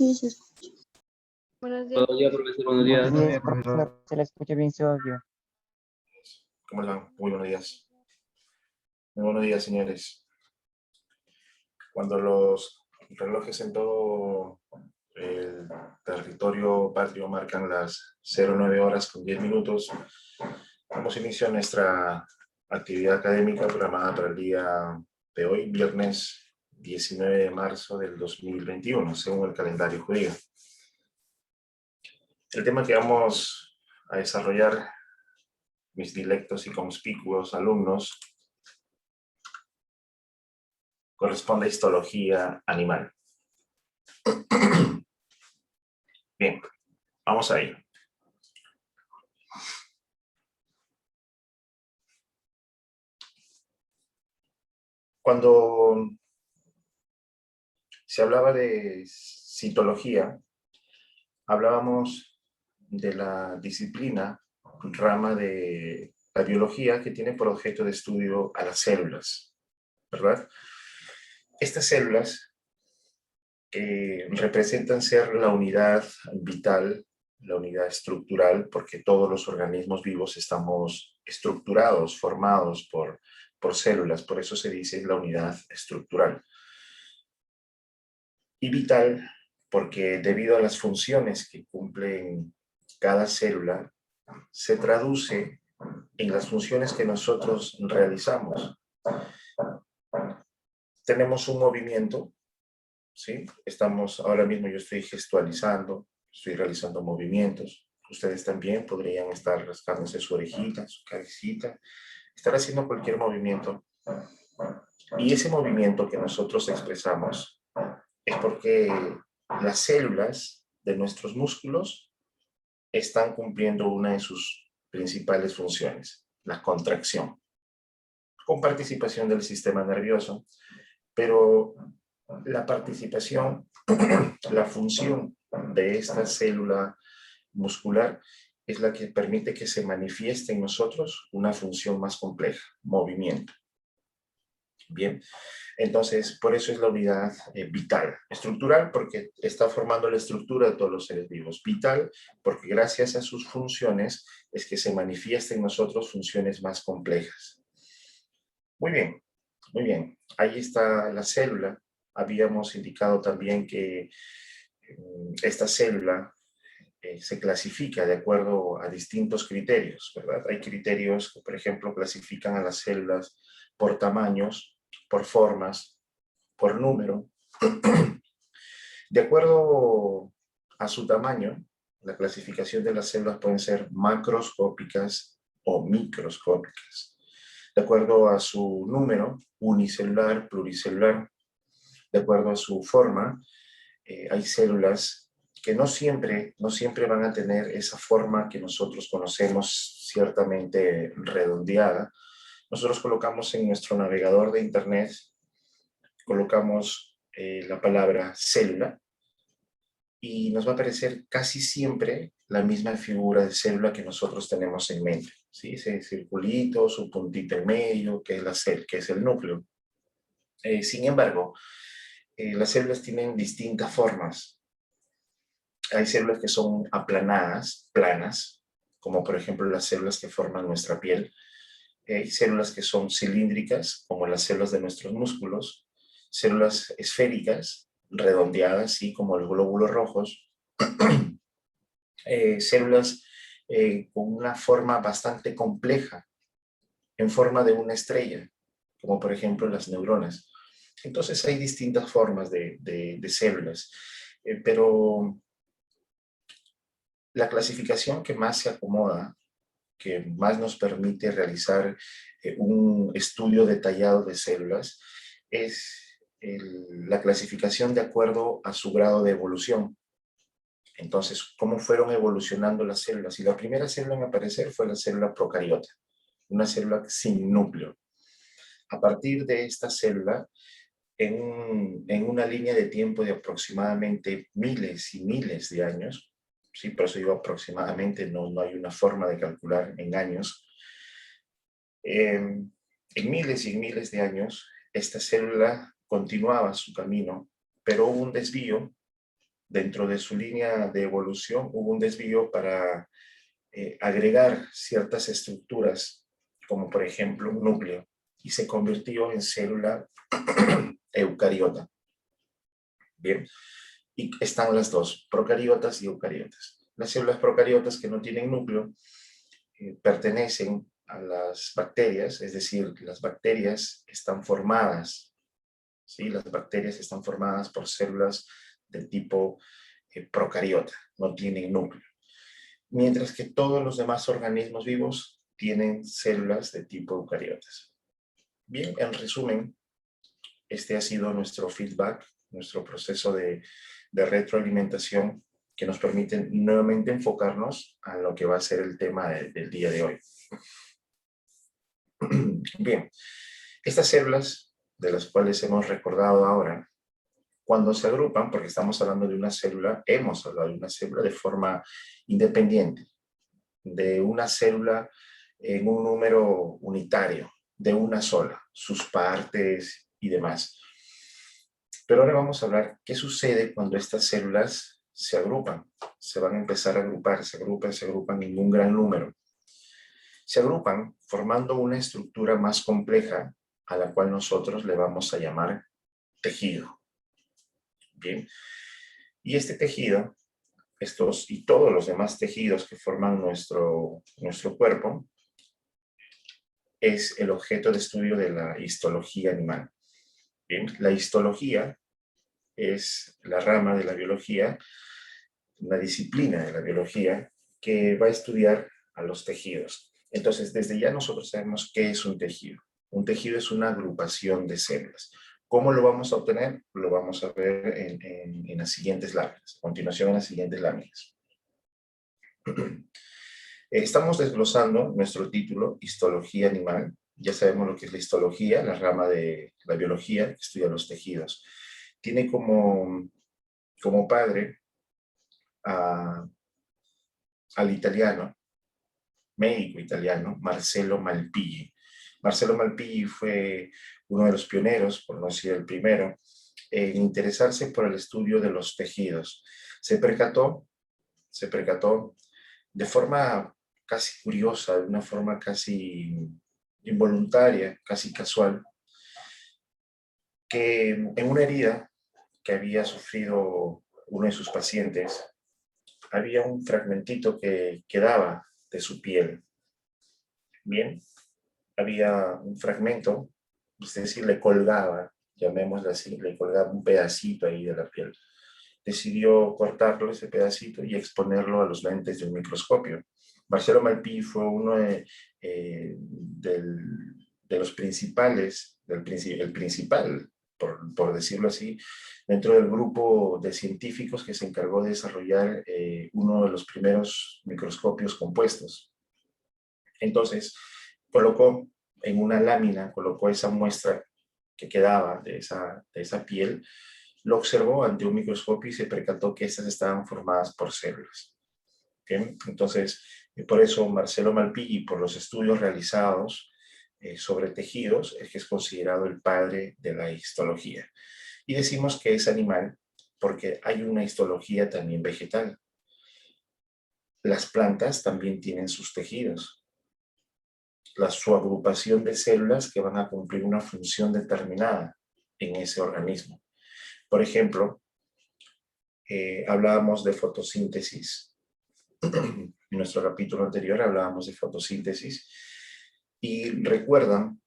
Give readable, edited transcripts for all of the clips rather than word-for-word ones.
Sí, se escucha. Buenos días. Buenos días, profesor. Buenos días. Buenos días, profesor. Se le escucha bien su audio. ¿Cómo están? Muy buenos días. Muy buenos días, señores. Cuando los relojes en todo el territorio patrio marcan las 09 horas con 10 minutos, damos inicio a nuestra actividad académica programada para el día de hoy, viernes 19 de marzo del 2021, según el calendario judío. El tema que vamos a desarrollar, mis dilectos y conspicuos alumnos, corresponde a histología animal. Bien, vamos a ello. Cuando se hablaba de citología, hablábamos de la disciplina, rama de la biología que tiene por objeto de estudio a las células, ¿verdad? Estas células representan ser la unidad vital, la unidad estructural, porque todos los organismos vivos estamos estructurados, formados por células, por eso se dice la unidad estructural. Y vital, porque debido a las funciones que cumplen cada célula, se traduce en las funciones que nosotros realizamos. Tenemos un movimiento, ¿sí? Ahora mismo yo estoy gestualizando, estoy realizando movimientos. Ustedes también podrían estar rascándose su orejita, su cabecita, estar haciendo cualquier movimiento. Y ese movimiento que nosotros expresamos es porque las células de nuestros músculos están cumpliendo una de sus principales funciones, la contracción, con participación del sistema nervioso, pero la participación, la función de esta célula muscular es la que permite que se manifieste en nosotros una función más compleja, movimiento. Bien, entonces por eso es la unidad vital. Estructural porque está formando la estructura de todos los seres vivos. Vital porque gracias a sus funciones es que se manifiestan en nosotros funciones más complejas. Muy bien, muy bien. Ahí está la célula. Habíamos indicado también que esta célula se clasifica de acuerdo a distintos criterios, ¿verdad? Hay criterios que, por ejemplo, clasifican a las células por tamaños, por formas, por número. De acuerdo a su tamaño, la clasificación de las células pueden ser macroscópicas o microscópicas. De acuerdo a su número, unicelular, pluricelular. De acuerdo a su forma, hay células que no siempre van a tener esa forma que nosotros conocemos ciertamente redondeada. Nosotros colocamos en nuestro navegador de internet, colocamos la palabra célula y nos va a aparecer casi siempre la misma figura de célula que nosotros tenemos en mente, ¿sí? Ese circulito, su puntita en medio, que es la célula, que es el núcleo. Sin embargo, las células tienen distintas formas. Hay células que son aplanadas, planas, como por ejemplo las células que forman nuestra piel. Hay células que son cilíndricas, como las células de nuestros músculos. Células esféricas, redondeadas, así como los glóbulos rojos. Células con una forma bastante compleja, en forma de una estrella, como por ejemplo las neuronas. Entonces hay distintas formas de células, pero la clasificación que más se acomoda, que más nos permite realizar un estudio detallado de células, es la clasificación de acuerdo a su grado de evolución. Entonces, ¿cómo fueron evolucionando las células? Y la primera célula en aparecer fue la célula procariota, una célula sin núcleo. A partir de esta célula, en una línea de tiempo de aproximadamente miles y miles de años, sí, por eso digo aproximadamente, no hay una forma de calcular en años. En miles y miles de años, esta célula continuaba su camino, pero hubo un desvío dentro de su línea de evolución hubo un desvío para agregar ciertas estructuras, como por ejemplo un núcleo, y se convirtió en célula eucariota. Bien, y están las dos, procariotas y eucariotas. Las células procariotas que no tienen núcleo pertenecen a las bacterias, es decir, las bacterias están formadas, ¿sí? Las bacterias están formadas por células de tipo procariota, no tienen núcleo. Mientras que todos los demás organismos vivos tienen células de tipo eucariotas. Bien, en resumen, este ha sido nuestro feedback, nuestro proceso de retroalimentación que nos permite nuevamente enfocarnos a lo que va a ser el tema del día de hoy. Bien, estas células de las cuales hemos recordado ahora, cuando se agrupan, porque estamos hablando de una célula, hemos hablado de una célula de forma independiente, de una célula en un número unitario, de una sola, sus partes y demás. Pero ahora vamos a hablar qué sucede cuando estas células se agrupan. Se van a empezar a agrupar, se agrupan en un gran número. Se agrupan formando una estructura más compleja a la cual nosotros le vamos a llamar tejido. Bien, y este tejido, estos y todos los demás tejidos que forman nuestro cuerpo, es el objeto de estudio de la histología animal. Bien, la histología es la rama de la biología, una disciplina de la biología que va a estudiar a los tejidos. Entonces, desde ya nosotros sabemos qué es un tejido. Un tejido es una agrupación de células. ¿Cómo lo vamos a obtener? Lo vamos a ver en las siguientes láminas, a continuación en las siguientes láminas. Estamos desglosando nuestro título, Histología Animal. Ya sabemos lo que es la histología, la rama de la biología que estudia los tejidos. Tiene como padre al italiano, médico italiano, Marcello Malpighi. Marcello Malpighi fue uno de los pioneros, por no decir el primero, en interesarse por el estudio de los tejidos. Se percató de forma casi curiosa, de una forma casi involuntaria, casi casual, que en una herida que había sufrido uno de sus pacientes, había un fragmentito que quedaba de su piel. Bien, había un fragmento, es decir, le colgaba, llamémosle así, le colgaba un pedacito ahí de la piel. Decidió cortarlo, ese pedacito, y exponerlo a los lentes de un microscopio. Marcello Malpighi fue uno de los principales, el principal, por decirlo así, dentro del grupo de científicos que se encargó de desarrollar uno de los primeros microscopios compuestos. Entonces, colocó en una lámina, colocó esa muestra que quedaba de esa piel, lo observó ante un microscopio y se percató que estas estaban formadas por células. ¿Bien? Entonces, por eso Marcello Malpighi, por los estudios realizados sobre tejidos, es que es considerado el padre de la histología. Y decimos que es animal porque hay una histología también vegetal. Las plantas también tienen sus tejidos. Su agrupación de células que van a cumplir una función determinada en ese organismo. Por ejemplo, hablábamos de fotosíntesis. En nuestro capítulo anterior hablábamos de fotosíntesis. Y recuerdan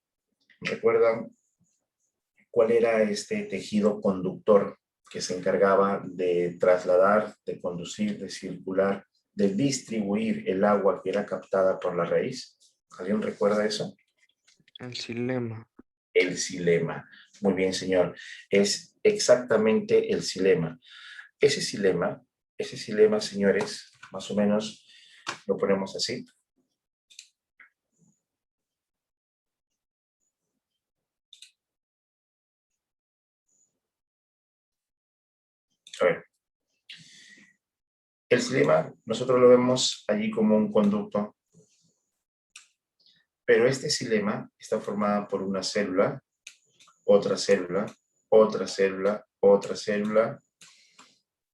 cuál era este tejido conductor que se encargaba de trasladar, de conducir, de circular, de distribuir el agua que era captada por la raíz. ¿Alguien recuerda eso? El xilema. El xilema. Muy bien, señor. Es exactamente el xilema. Ese xilema, señores, más o menos lo ponemos así. A ver. El xilema nosotros lo vemos allí como un conducto, pero este xilema está formado por una célula, otra célula, otra célula, otra célula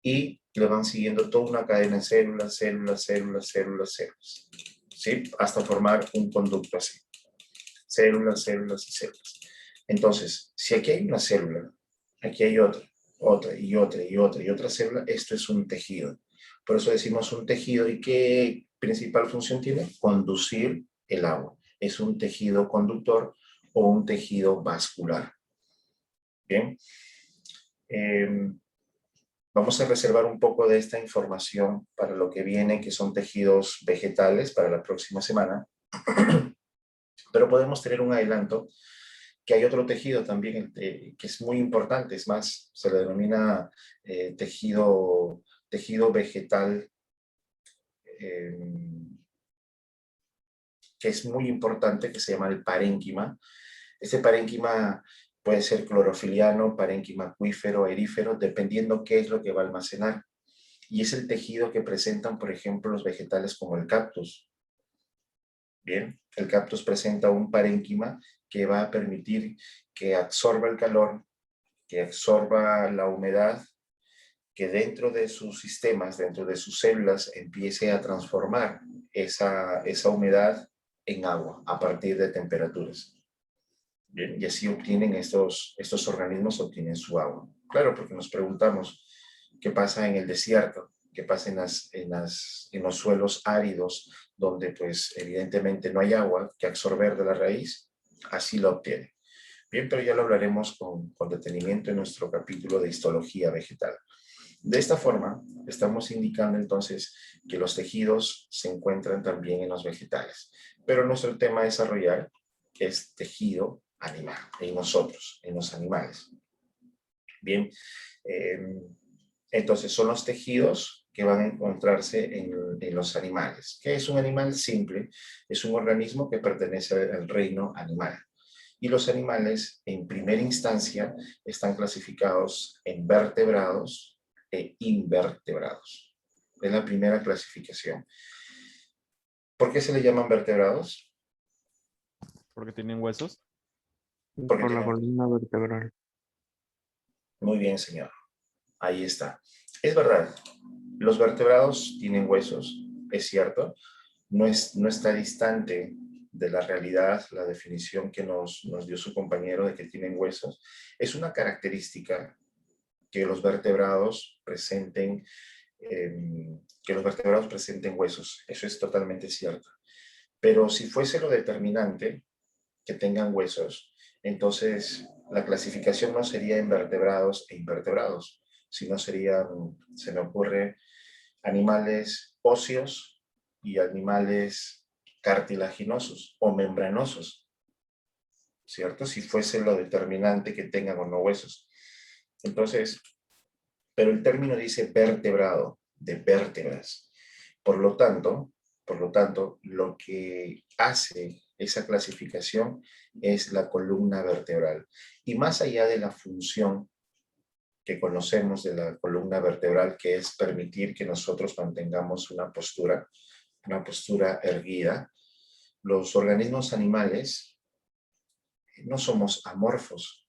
y le van siguiendo toda una cadena de células, células, células, células, células, ¿sí? Hasta formar un conducto así. Células, células y células. Entonces, si aquí hay una célula, aquí hay otra, otra y otra y otra y otra célula, esto es un tejido. Por eso decimos un tejido. ¿Y qué principal función tiene? Conducir el agua. Es un tejido conductor o un tejido vascular. Bien. Vamos a reservar un poco de esta información para lo que viene, que son tejidos vegetales para la próxima semana. Pero podemos tener un adelanto que hay otro tejido también que es muy importante, es más, se le denomina tejido vegetal, que es muy importante, que se llama el parénquima. Este parénquima puede ser clorofiliano, parénquima acuífero, erífero, dependiendo qué es lo que va a almacenar. Y es el tejido que presentan, por ejemplo, los vegetales como el cactus. Bien, el cactus presenta un parénquima que va a permitir que absorba el calor, que absorba la humedad, que dentro de sus sistemas, dentro de sus células, empiece a transformar esa humedad en agua a partir de temperaturas. Bien, y así obtienen estos organismos, obtienen su agua. Claro, porque nos preguntamos qué pasa en el desierto, qué pasa en los suelos áridos, donde pues evidentemente no hay agua que absorber de la raíz, así lo obtiene. Bien, pero ya lo hablaremos con detenimiento en nuestro capítulo de histología vegetal. De esta forma, estamos indicando entonces que los tejidos se encuentran también en los vegetales. Pero nuestro tema a desarrollar es tejido animal, en nosotros, en los animales. Bien, entonces son los tejidos que van a encontrarse en los animales. ¿Qué es un animal? Simple, es un organismo que pertenece al reino animal. Y los animales, en primera instancia, están clasificados en vertebrados e invertebrados. Es la primera clasificación. ¿Por qué se le llaman vertebrados? Porque tienen huesos. Porque Por la tienen... columna vertebral. Muy bien, señor. Ahí está. Es verdad, los vertebrados tienen huesos, es cierto. No está distante de la realidad la definición que nos dio su compañero de que tienen huesos. Es una característica que los vertebrados presenten, huesos. Eso es totalmente cierto. Pero si fuese lo determinante que tengan huesos, entonces la clasificación no sería en vertebrados e invertebrados, sino serían, se me ocurre, animales óseos y animales cartilaginosos o membranosos, ¿cierto? Si fuese lo determinante que tengan o no huesos. Entonces, pero el término dice vertebrado, de vértebras. Por lo tanto, lo que hace esa clasificación es la columna vertebral. Y más allá de la función que conocemos de la columna vertebral, que es permitir que nosotros mantengamos una postura erguida, los organismos animales no somos amorfos,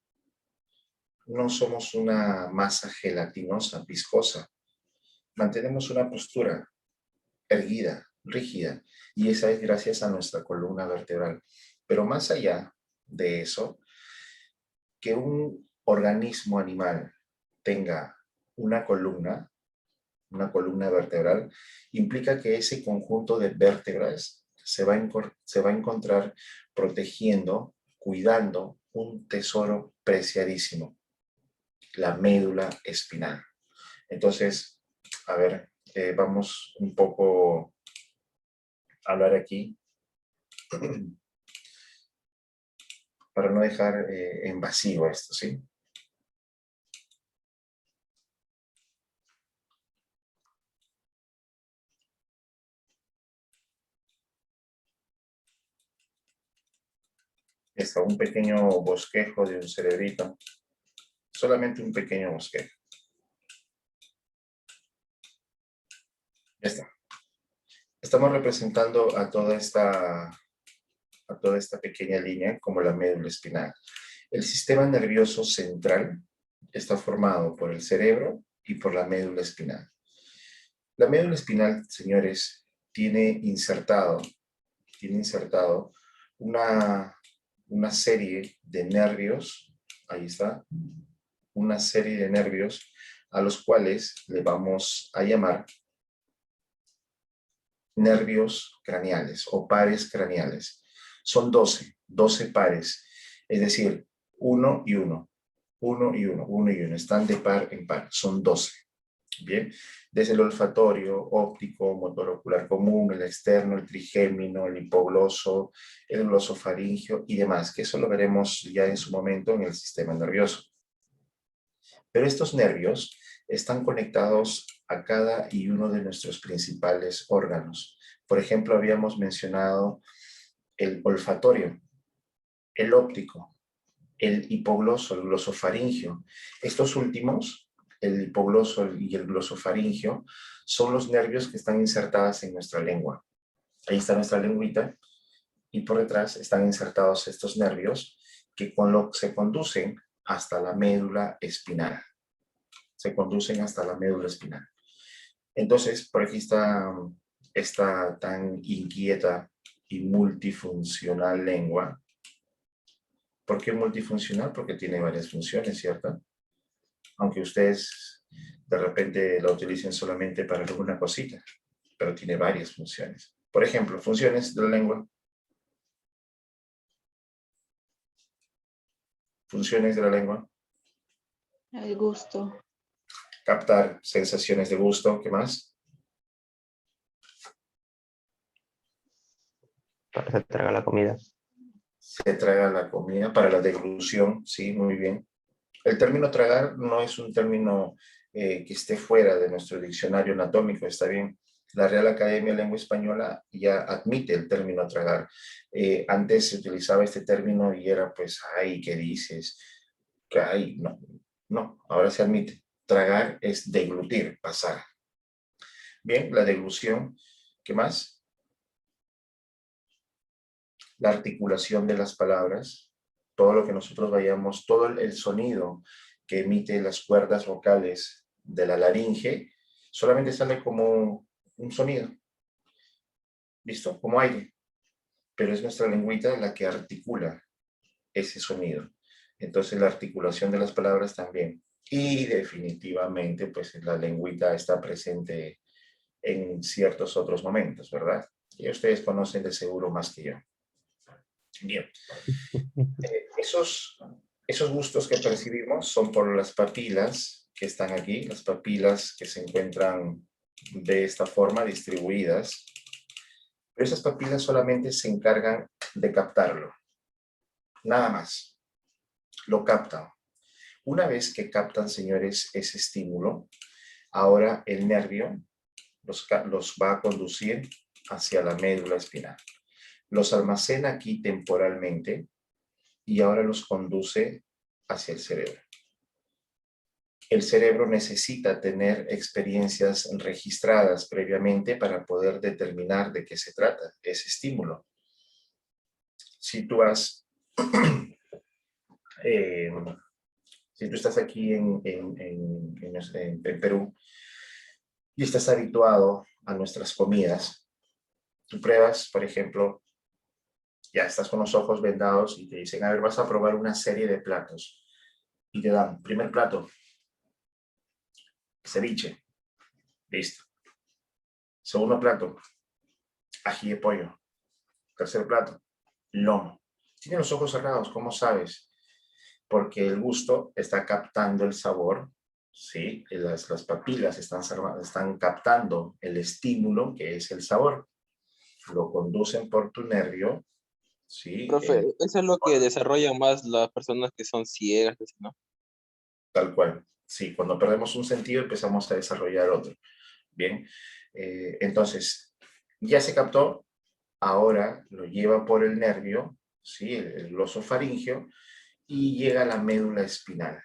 no somos una masa gelatinosa, viscosa. Mantenemos una postura erguida, rígida, y esa es gracias a nuestra columna vertebral. Pero más allá de eso, que un organismo animal tenga una columna vertebral, implica que ese conjunto de vértebras se va a encontrar protegiendo, cuidando un tesoro preciadísimo, la médula espinal. Entonces, a ver, vamos un poco a hablar aquí para no dejar en vacío esto, ¿sí? Está un pequeño bosquejo de un cerebrito, solamente un pequeño bosquejo. Ya está. Estamos representando a toda esta pequeña línea como la médula espinal. El sistema nervioso central está formado por el cerebro y por la médula espinal. La médula espinal, señores, tiene insertado una serie de nervios, ahí está, una serie de nervios a los cuales le vamos a llamar nervios craneales o pares craneales. Son 12 pares, es decir, 1 y 1, 1 y 1, 1 y 1, están de par en par, son 12. Bien, desde el olfatorio, óptico, motor ocular común, el externo, el trigémino, el hipogloso, el glosofaringio y demás, que eso lo veremos ya en su momento en el sistema nervioso. Pero estos nervios están conectados a cada y uno de nuestros principales órganos. Por ejemplo, habíamos mencionado el olfatorio, el óptico, el hipogloso, el glosofaringio. Estos últimos, el hipogloso y el glosofaringio, son los nervios que están insertados en nuestra lengua. Ahí está nuestra lengüita y por detrás están insertados estos nervios que se conducen hasta la médula espinal. Se conducen hasta la médula espinal. Entonces, por aquí está esta tan inquieta y multifuncional lengua. ¿Por qué multifuncional? Porque tiene varias funciones, ¿cierto? Aunque ustedes de repente la utilicen solamente para alguna cosita, pero tiene varias funciones. Por ejemplo, funciones de la lengua. Funciones de la lengua. El gusto. Captar sensaciones de gusto. ¿Qué más? Para que traga la comida. Se traga la comida para la deglución. Sí, muy bien. El término tragar no es un término que esté fuera de nuestro diccionario anatómico, está bien. La Real Academia de Lengua Española ya admite el término tragar. Antes se utilizaba este término y era pues, ay, ¿qué dices? Ay, no, ahora se admite. Tragar es deglutir, pasar. Bien, la deglución, ¿qué más? La articulación de las palabras, todo lo que nosotros vayamos, todo el sonido que emite las cuerdas vocales de la laringe, solamente sale como un sonido, ¿listo? Como aire, pero es nuestra lengüita la que articula ese sonido. Entonces la articulación de las palabras también. Y definitivamente, pues la lengüita está presente en ciertos otros momentos, ¿verdad? Y ustedes conocen de seguro más que yo. Bien. Esos gustos que percibimos son por las papilas que están aquí, las papilas que se encuentran de esta forma distribuidas. Pero esas papilas solamente se encargan de captarlo. Nada más. Lo captan. Una vez que captan, señores, ese estímulo, ahora el nervio los va a conducir hacia la médula espinal. Los almacena aquí temporalmente y ahora los conduce hacia el cerebro. El cerebro necesita tener experiencias registradas previamente para poder determinar de qué se trata ese estímulo. Si tú estás aquí en Perú y estás habituado a nuestras comidas, tú pruebas, por ejemplo, ya estás con los ojos vendados y te dicen, a ver, vas a probar una serie de platos. Y te dan, primer plato, ceviche, listo. Segundo plato, ají de pollo. Tercer plato, lomo. Tienes los ojos cerrados, ¿cómo sabes? Porque el gusto está captando el sabor, ¿sí? Las papilas están captando el estímulo que es el sabor. Lo conducen por tu nervio, ¿sí? Profe, eso es lo que desarrollan más las personas que son ciegas, ¿no? Tal cual. Sí, cuando perdemos un sentido empezamos a desarrollar otro. Bien, entonces, ya se captó, ahora lo lleva por el nervio, ¿sí? El glosofaringio, y llega a la médula espinal.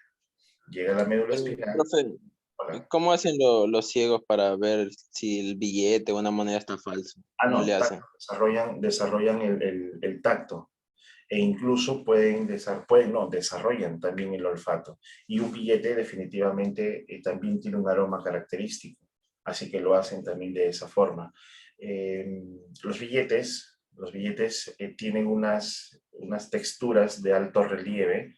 Llega a la médula espinal. Profe, Hola. ¿cómo hacen los ciegos para ver si el billete o una moneda está falso? ¿Cómo le hacen? Desarrollan el tacto. E incluso desarrollan también el olfato. Y un billete definitivamente también tiene un aroma característico. así que lo hacen también de esa forma. Los billetes tienen unas texturas de alto relieve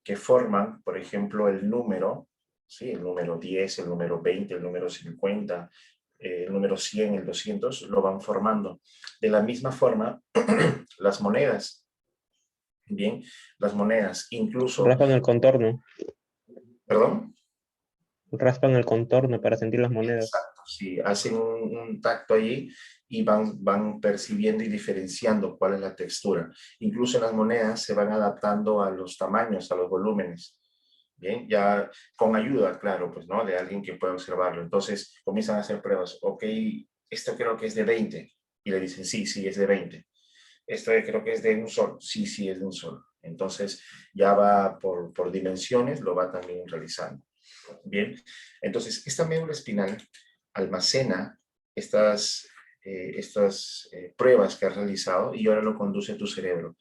que forman, por ejemplo, el número, ¿sí? El número 10, el número 20, el número 50, el número 100, el 200, lo van formando. De la misma forma, las monedas, bien, las monedas, incluso... Raspan el contorno. ¿Perdón? Raspan el contorno para sentir las monedas. Exacto, sí, hacen un tacto allí y van percibiendo y diferenciando cuál es la textura. Incluso las monedas se van adaptando a los tamaños, a los volúmenes. Bien, ya con ayuda, claro, pues, ¿no? De alguien que pueda observarlo. Entonces comienzan a hacer pruebas. Ok, esto creo que es de 20. Y le dicen, sí, sí, es de 20. Esto creo que es de un sol. Sí, sí, es de un sol. Entonces ya va por dimensiones, lo va también realizando. Bien, entonces esta médula espinal almacena estas pruebas que has realizado y ahora lo conduce a tu cerebro.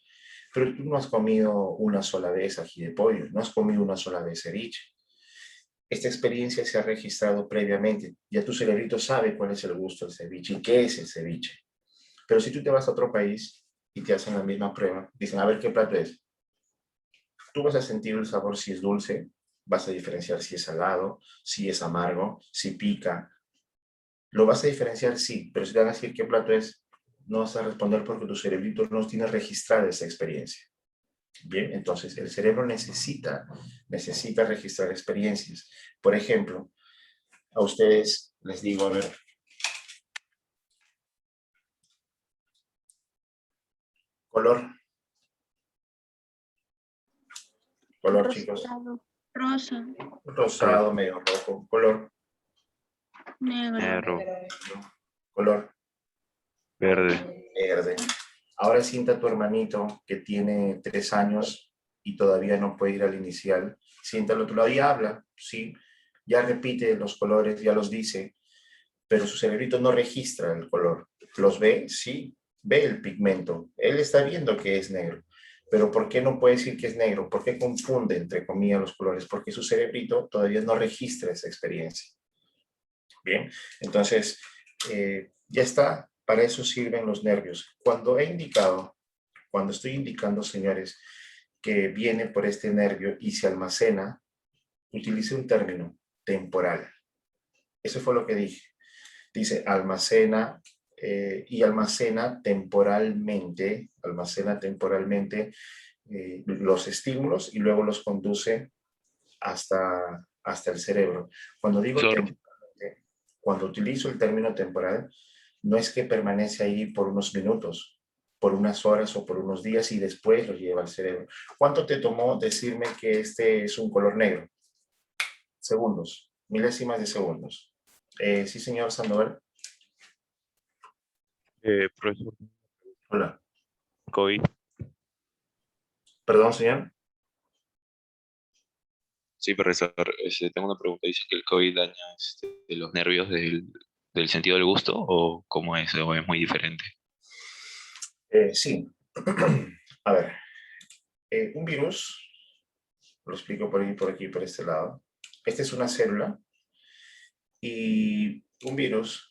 Pero tú no has comido una sola vez ají de pollo, no has comido una sola vez ceviche. Esta experiencia se ha registrado previamente. Ya tu cerebrito sabe cuál es el gusto del ceviche y qué es el ceviche. Pero si tú te vas a otro país y te hacen la misma prueba, dicen, a ver qué plato es. Tú vas a sentir el sabor si es dulce, vas a diferenciar si es salado, si es amargo, si pica. Lo vas a diferenciar, sí, pero si te van a decir qué plato es, no vas a responder porque tu cerebrito no tiene registrada esa experiencia. Bien, entonces el cerebro necesita registrar experiencias. Por ejemplo, a ustedes les digo, a ver, color. Color, chicos. Rosa, Rosado, medio rojo. Color. negro, Negro. Color. Verde. Verde. Ahora sienta a tu hermanito que tiene 3 años y todavía no puede ir al inicial. Siéntalo, todavía habla, sí. Ya repite los colores, ya los dice, pero su cerebrito no registra el color. ¿Los ve? Sí. Ve el pigmento. Él está viendo que es negro. Pero ¿por qué no puede decir que es negro? ¿Por qué confunde, entre comillas, los colores? Porque su cerebrito todavía no registra esa experiencia. Bien, entonces ya está. Para eso sirven los nervios. Cuando estoy indicando, señores, que viene por este nervio y se almacena, utilicé un término, temporal. Eso fue lo que dije. Dice almacena y almacena temporalmente los estímulos y luego los conduce hasta el cerebro. Cuando digo cuando utilizo el término temporal, no es que permanece ahí por unos minutos, por unas horas o por unos días y después lo lleva al cerebro. ¿Cuánto te tomó decirme que este es un color negro? Segundos, milésimas de segundos. Sí, señor Sandoval. Profesor, Hola. COVID. Perdón, señor. Sí, profesor, tengo una pregunta. ¿Dice que el COVID daña los nervios del sentido del gusto o cómo es? ¿O es muy diferente? Sí. A ver, un virus, lo explico por aquí, por este lado. Esta es una célula y un virus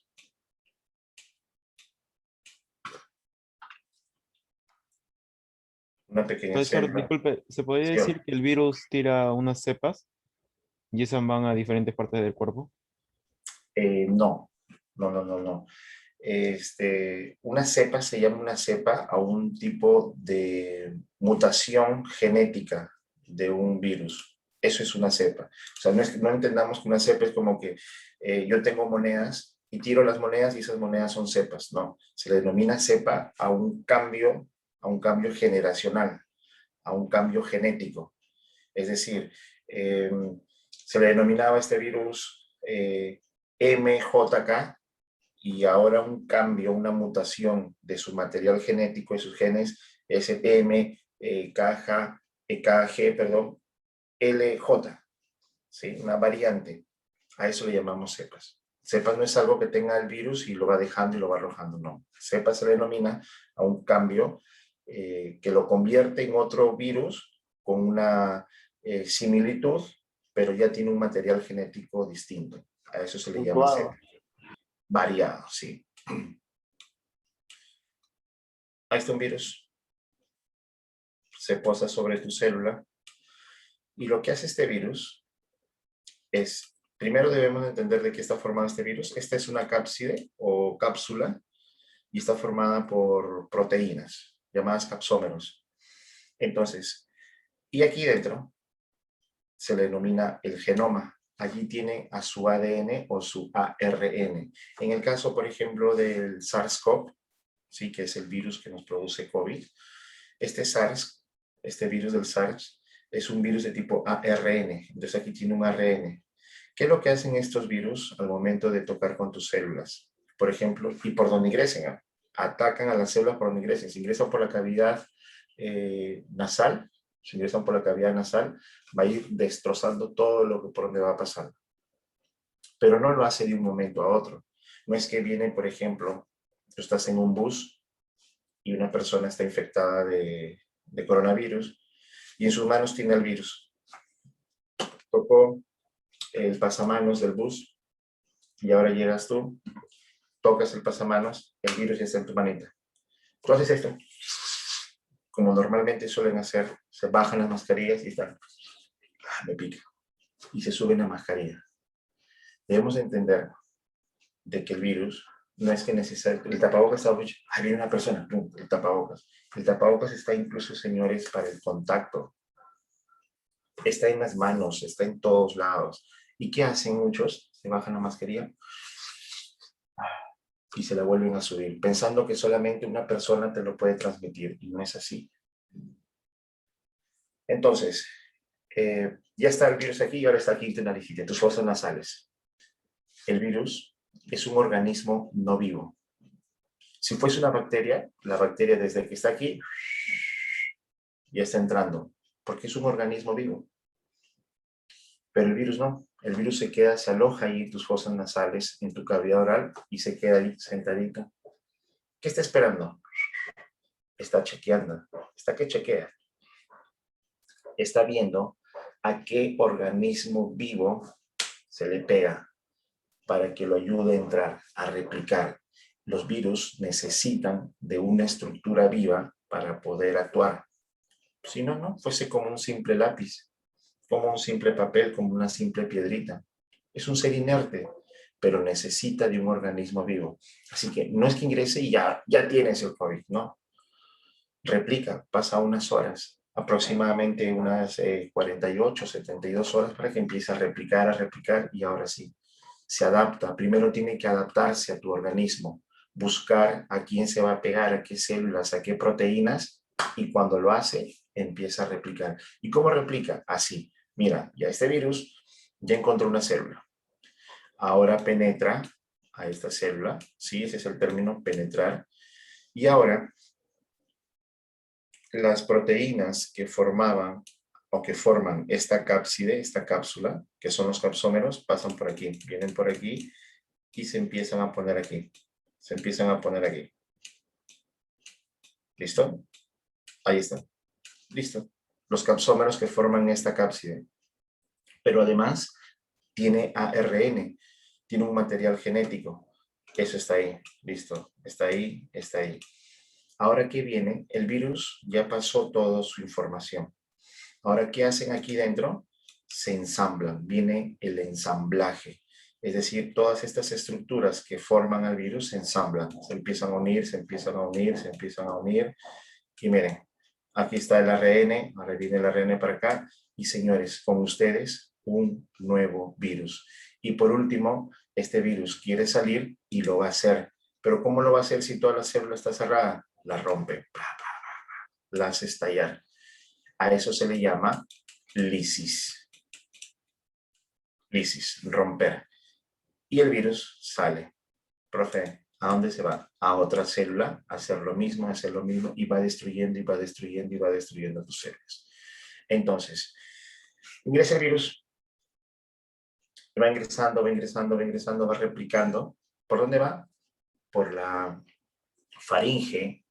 una pequeña Profesor, célula. disculpe, ¿se podría Sí. decir que el virus tira unas cepas y esas van a diferentes partes del cuerpo? No. Una cepa se llama una cepa a un tipo de mutación genética de un virus. Eso es una cepa. O sea, no entendamos que una cepa es como que yo tengo monedas y tiro las monedas y esas monedas son cepas. No, se le denomina cepa a un cambio generacional, a un cambio genético. Es decir, se le denominaba a este virus MJK, y ahora un cambio, una mutación de su material genético, de sus genes, es el LJ, ¿sí? Una variante. A eso le llamamos cepas. Cepas no es algo que tenga el virus y lo va dejando y lo va arrojando, no. Cepa se le denomina a un cambio que lo convierte en otro virus con una similitud, pero ya tiene un material genético distinto. A eso se le llama cepa. variado, ¿sí? Ahí está un virus. Se posa sobre tu célula. Y lo que hace este virus es, primero debemos entender de qué está formado este virus. Esta es una cápside o cápsula y está formada por proteínas llamadas capsómeros. Entonces, y aquí dentro se le denomina el genoma. Allí tiene a su ADN o su ARN. En el caso, por ejemplo, del SARS-CoV, ¿sí? Que es el virus que nos produce COVID, este SARS, este virus del SARS, es un virus de tipo ARN. Entonces aquí tiene un ARN. ¿Qué es lo que hacen estos virus al momento de tocar con tus células? Por ejemplo, y por donde ingresen, atacan a las células por donde ingresen. Si ingresan por la cavidad nasal, si ingresan por la cavidad nasal, va a ir destrozando todo lo que por donde va pasando. Pero no lo hace de un momento a otro. No es que viene, por ejemplo, tú estás en un bus y una persona está infectada de coronavirus y en sus manos tiene el virus. Tocó el pasamanos del bus y ahora llegas tú, tocas el pasamanos, el virus ya está en tu manita. Tú haces esto, como normalmente suelen hacer, se bajan las mascarillas y están, me pica, y se suben la mascarilla. Debemos entender de que el virus no es que necesariamente, el tapabocas está, ahí viene una persona, ¡pum!, el tapabocas está incluso, señores, para el contacto, está en las manos, está en todos lados. ¿Y qué hacen muchos? Se bajan la mascarilla y se la vuelven a subir, pensando que solamente una persona te lo puede transmitir, y no es así. Entonces, ya está el virus aquí y ahora está aquí en tu nariz, en tus fosas nasales. El virus es un organismo no vivo. Si fuese una bacteria, la bacteria desde que está aquí ya está entrando, porque es un organismo vivo. Pero el virus no. El virus se queda, se aloja ahí en tus fosas nasales, en tu cavidad oral, y se queda ahí sentadito. ¿Qué está esperando? Está chequeando. ¿Está qué chequea? Está viendo a qué organismo vivo se le pega para que lo ayude a entrar, a replicar. Los virus necesitan de una estructura viva para poder actuar. Si no, no, fuese como un simple lápiz, como un simple papel, como una simple piedrita. Es un ser inerte, pero necesita de un organismo vivo. Así que no es que ingrese y ya tienes el COVID, no. Replica, pasa unas horas, aproximadamente unas 48, 72 horas para que empiece a replicar y ahora sí, se adapta. Primero tiene que adaptarse a tu organismo, buscar a quién se va a pegar, a qué células, a qué proteínas, y cuando lo hace, empieza a replicar. ¿Y cómo replica? Así. Mira, ya este virus ya encontró una célula. Ahora penetra a esta célula, ¿sí? Ese es el término, penetrar. Y ahora, las proteínas que formaban o que forman esta cápside, esta cápsula, que son los capsómeros, pasan por aquí, vienen por aquí y se empiezan a poner aquí. Se empiezan a poner aquí. ¿Listo? Ahí está. Listo. Los capsómeros que forman esta cápside. Pero además tiene ARN, tiene un material genético. Eso está ahí. Listo. Está ahí, está ahí. Ahora, ¿qué viene? El virus ya pasó toda su información. Ahora, ¿qué hacen aquí dentro? Se ensamblan. Viene el ensamblaje. Es decir, todas estas estructuras que forman al virus se ensamblan. Se empiezan a unir, se empiezan a unir, se empiezan a unir. Y miren, aquí está el ARN. Ahora viene el ARN para acá. Y señores, con ustedes, un nuevo virus. Y por último, este virus quiere salir y lo va a hacer. Pero ¿cómo lo va a hacer si toda la célula está cerrada? La rompe. La hace estallar. A eso se le llama lisis. Lisis, romper. Y el virus sale. Profe, ¿a dónde se va? A otra célula, a hacer lo mismo, y va destruyendo, y va destruyendo, y va destruyendo tus células. Entonces, ingresa el virus, va ingresando, va ingresando, va ingresando, va replicando. ¿Por dónde va? Por la faringe,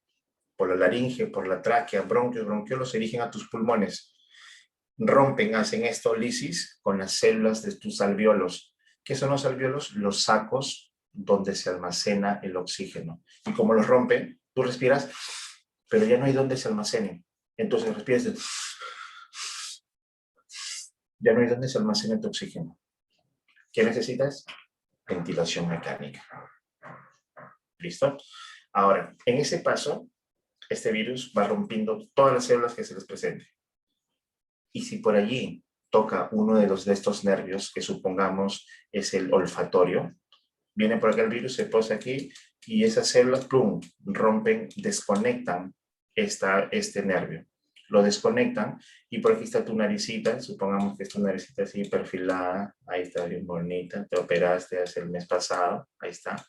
por la laringe, por la tráquea, bronquios, bronquiolos, se dirigen a tus pulmones. Rompen, hacen esto, lisis, con las células de tus alvéolos. ¿Qué son los alvéolos? Los sacos donde se almacena el oxígeno. Y como los rompe, tú respiras, pero ya no hay donde se almacene. Entonces respiras, ya no hay donde se almacene tu oxígeno. ¿Qué necesitas? Ventilación mecánica. ¿Listo? Ahora, en ese paso, este virus va rompiendo todas las células que se les presente. Y si por allí toca uno de estos nervios, que supongamos es el olfatorio, viene por acá el virus, se posa aquí, y esas células, plum, rompen, desconectan este nervio. Lo desconectan, y por aquí está tu naricita, supongamos que es tu naricita así perfilada, ahí está bien bonita, te operaste hace el mes pasado, ahí está.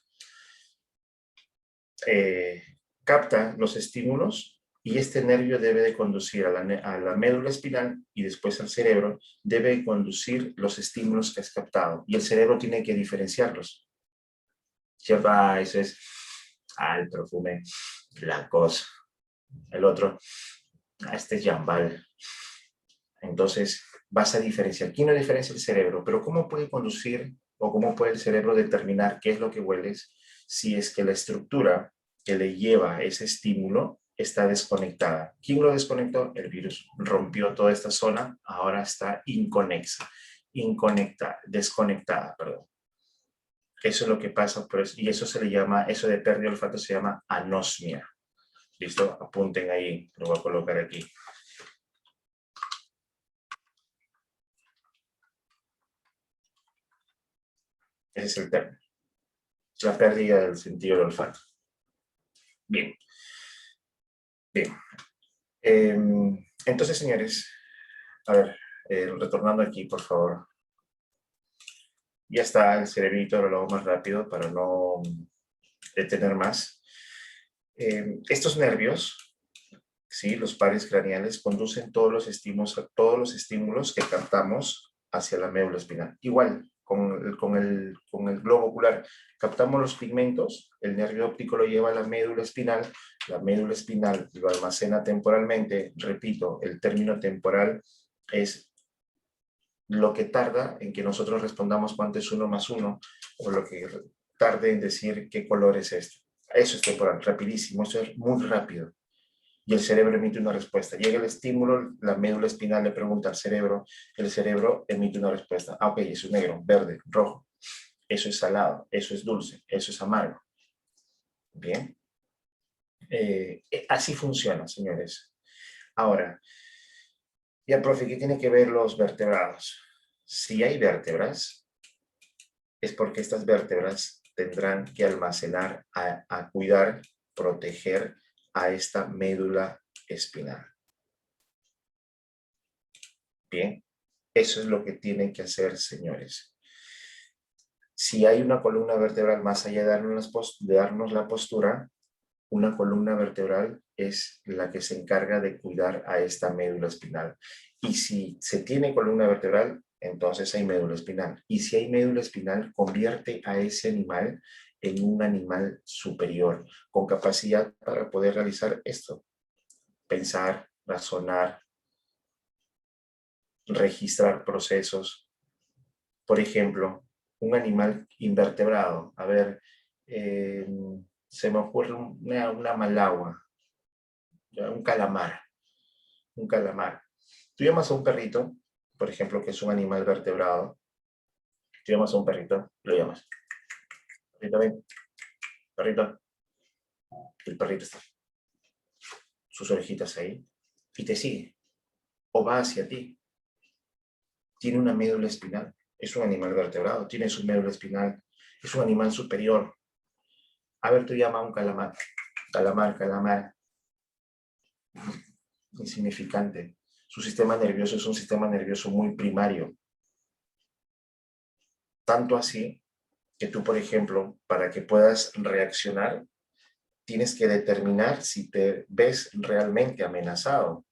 Capta los estímulos, y este nervio debe de conducir a la médula espinal y después al cerebro, debe conducir los estímulos que has captado, y el cerebro tiene que diferenciarlos. ¿Cierto? Eso es el perfume, la cosa. El otro, este es Jambal. Entonces vas a diferenciar. ¿Quién no diferencia el cerebro? Pero ¿cómo puede conducir o cómo puede el cerebro determinar qué es lo que hueles si es que la estructura que le lleva ese estímulo está desconectada? ¿Quién lo desconectó? El virus. Rompió toda esta zona, ahora está desconectada, perdón. Eso es lo que pasa, y eso se le llama, eso de pérdida de olfato se llama anosmia. ¿Listo? Apunten ahí, lo voy a colocar aquí. Ese es el término. La pérdida del sentido del olfato. Bien. Bien. Entonces, señores, a ver, retornando aquí, por favor. Ya está el cerebrito, ahora lo hago más rápido para no detener más. Estos nervios, ¿sí? Los pares craneales, conducen todos los estímulos que captamos hacia la médula espinal. Igual, con el globo ocular, captamos los pigmentos, el nervio óptico lo lleva a la médula espinal lo almacena temporalmente. Repito, el término temporal es lo que tarda en que nosotros respondamos cuánto es 1 más 1, o lo que tarde en decir qué color es este. Eso es temporal, rapidísimo, eso es muy rápido. Y el cerebro emite una respuesta. Llega el estímulo, la médula espinal le pregunta al cerebro, el cerebro emite una respuesta. Ok, eso es negro, verde, rojo. Eso es salado, eso es dulce, eso es amargo. Bien. Así funciona, señores. Ahora, ya, profe, ¿qué tiene que ver los vertebrados? Si hay vértebras, es porque estas vértebras tendrán que almacenar, a cuidar, proteger a esta médula espinal. Bien, eso es lo que tienen que hacer, señores. Si hay una columna vertebral, más allá de darnos la postura, una columna vertebral es la que se encarga de cuidar a esta médula espinal. Y si se tiene columna vertebral, entonces hay médula espinal. Y si hay médula espinal, convierte a ese animal en un animal superior, con capacidad para poder realizar esto. Pensar, razonar, registrar procesos. Por ejemplo, un animal invertebrado. A ver, se me ocurre una malagua, un calamar. Tú llamas a un perrito, por ejemplo, que es un animal vertebrado. Tú llamas a un perrito, lo llamas. Perrito, ven. Perrito. El perrito está. Sus orejitas ahí. Y te sigue. O va hacia ti. Tiene una médula espinal. Es un animal vertebrado. Tiene su médula espinal. Es un animal superior. A ver, tú llamas a un calamar. Calamar. Insignificante. Su sistema nervioso es un sistema nervioso muy primario. Tanto así que tú, por ejemplo, para que puedas reaccionar, tienes que determinar si te ves realmente amenazado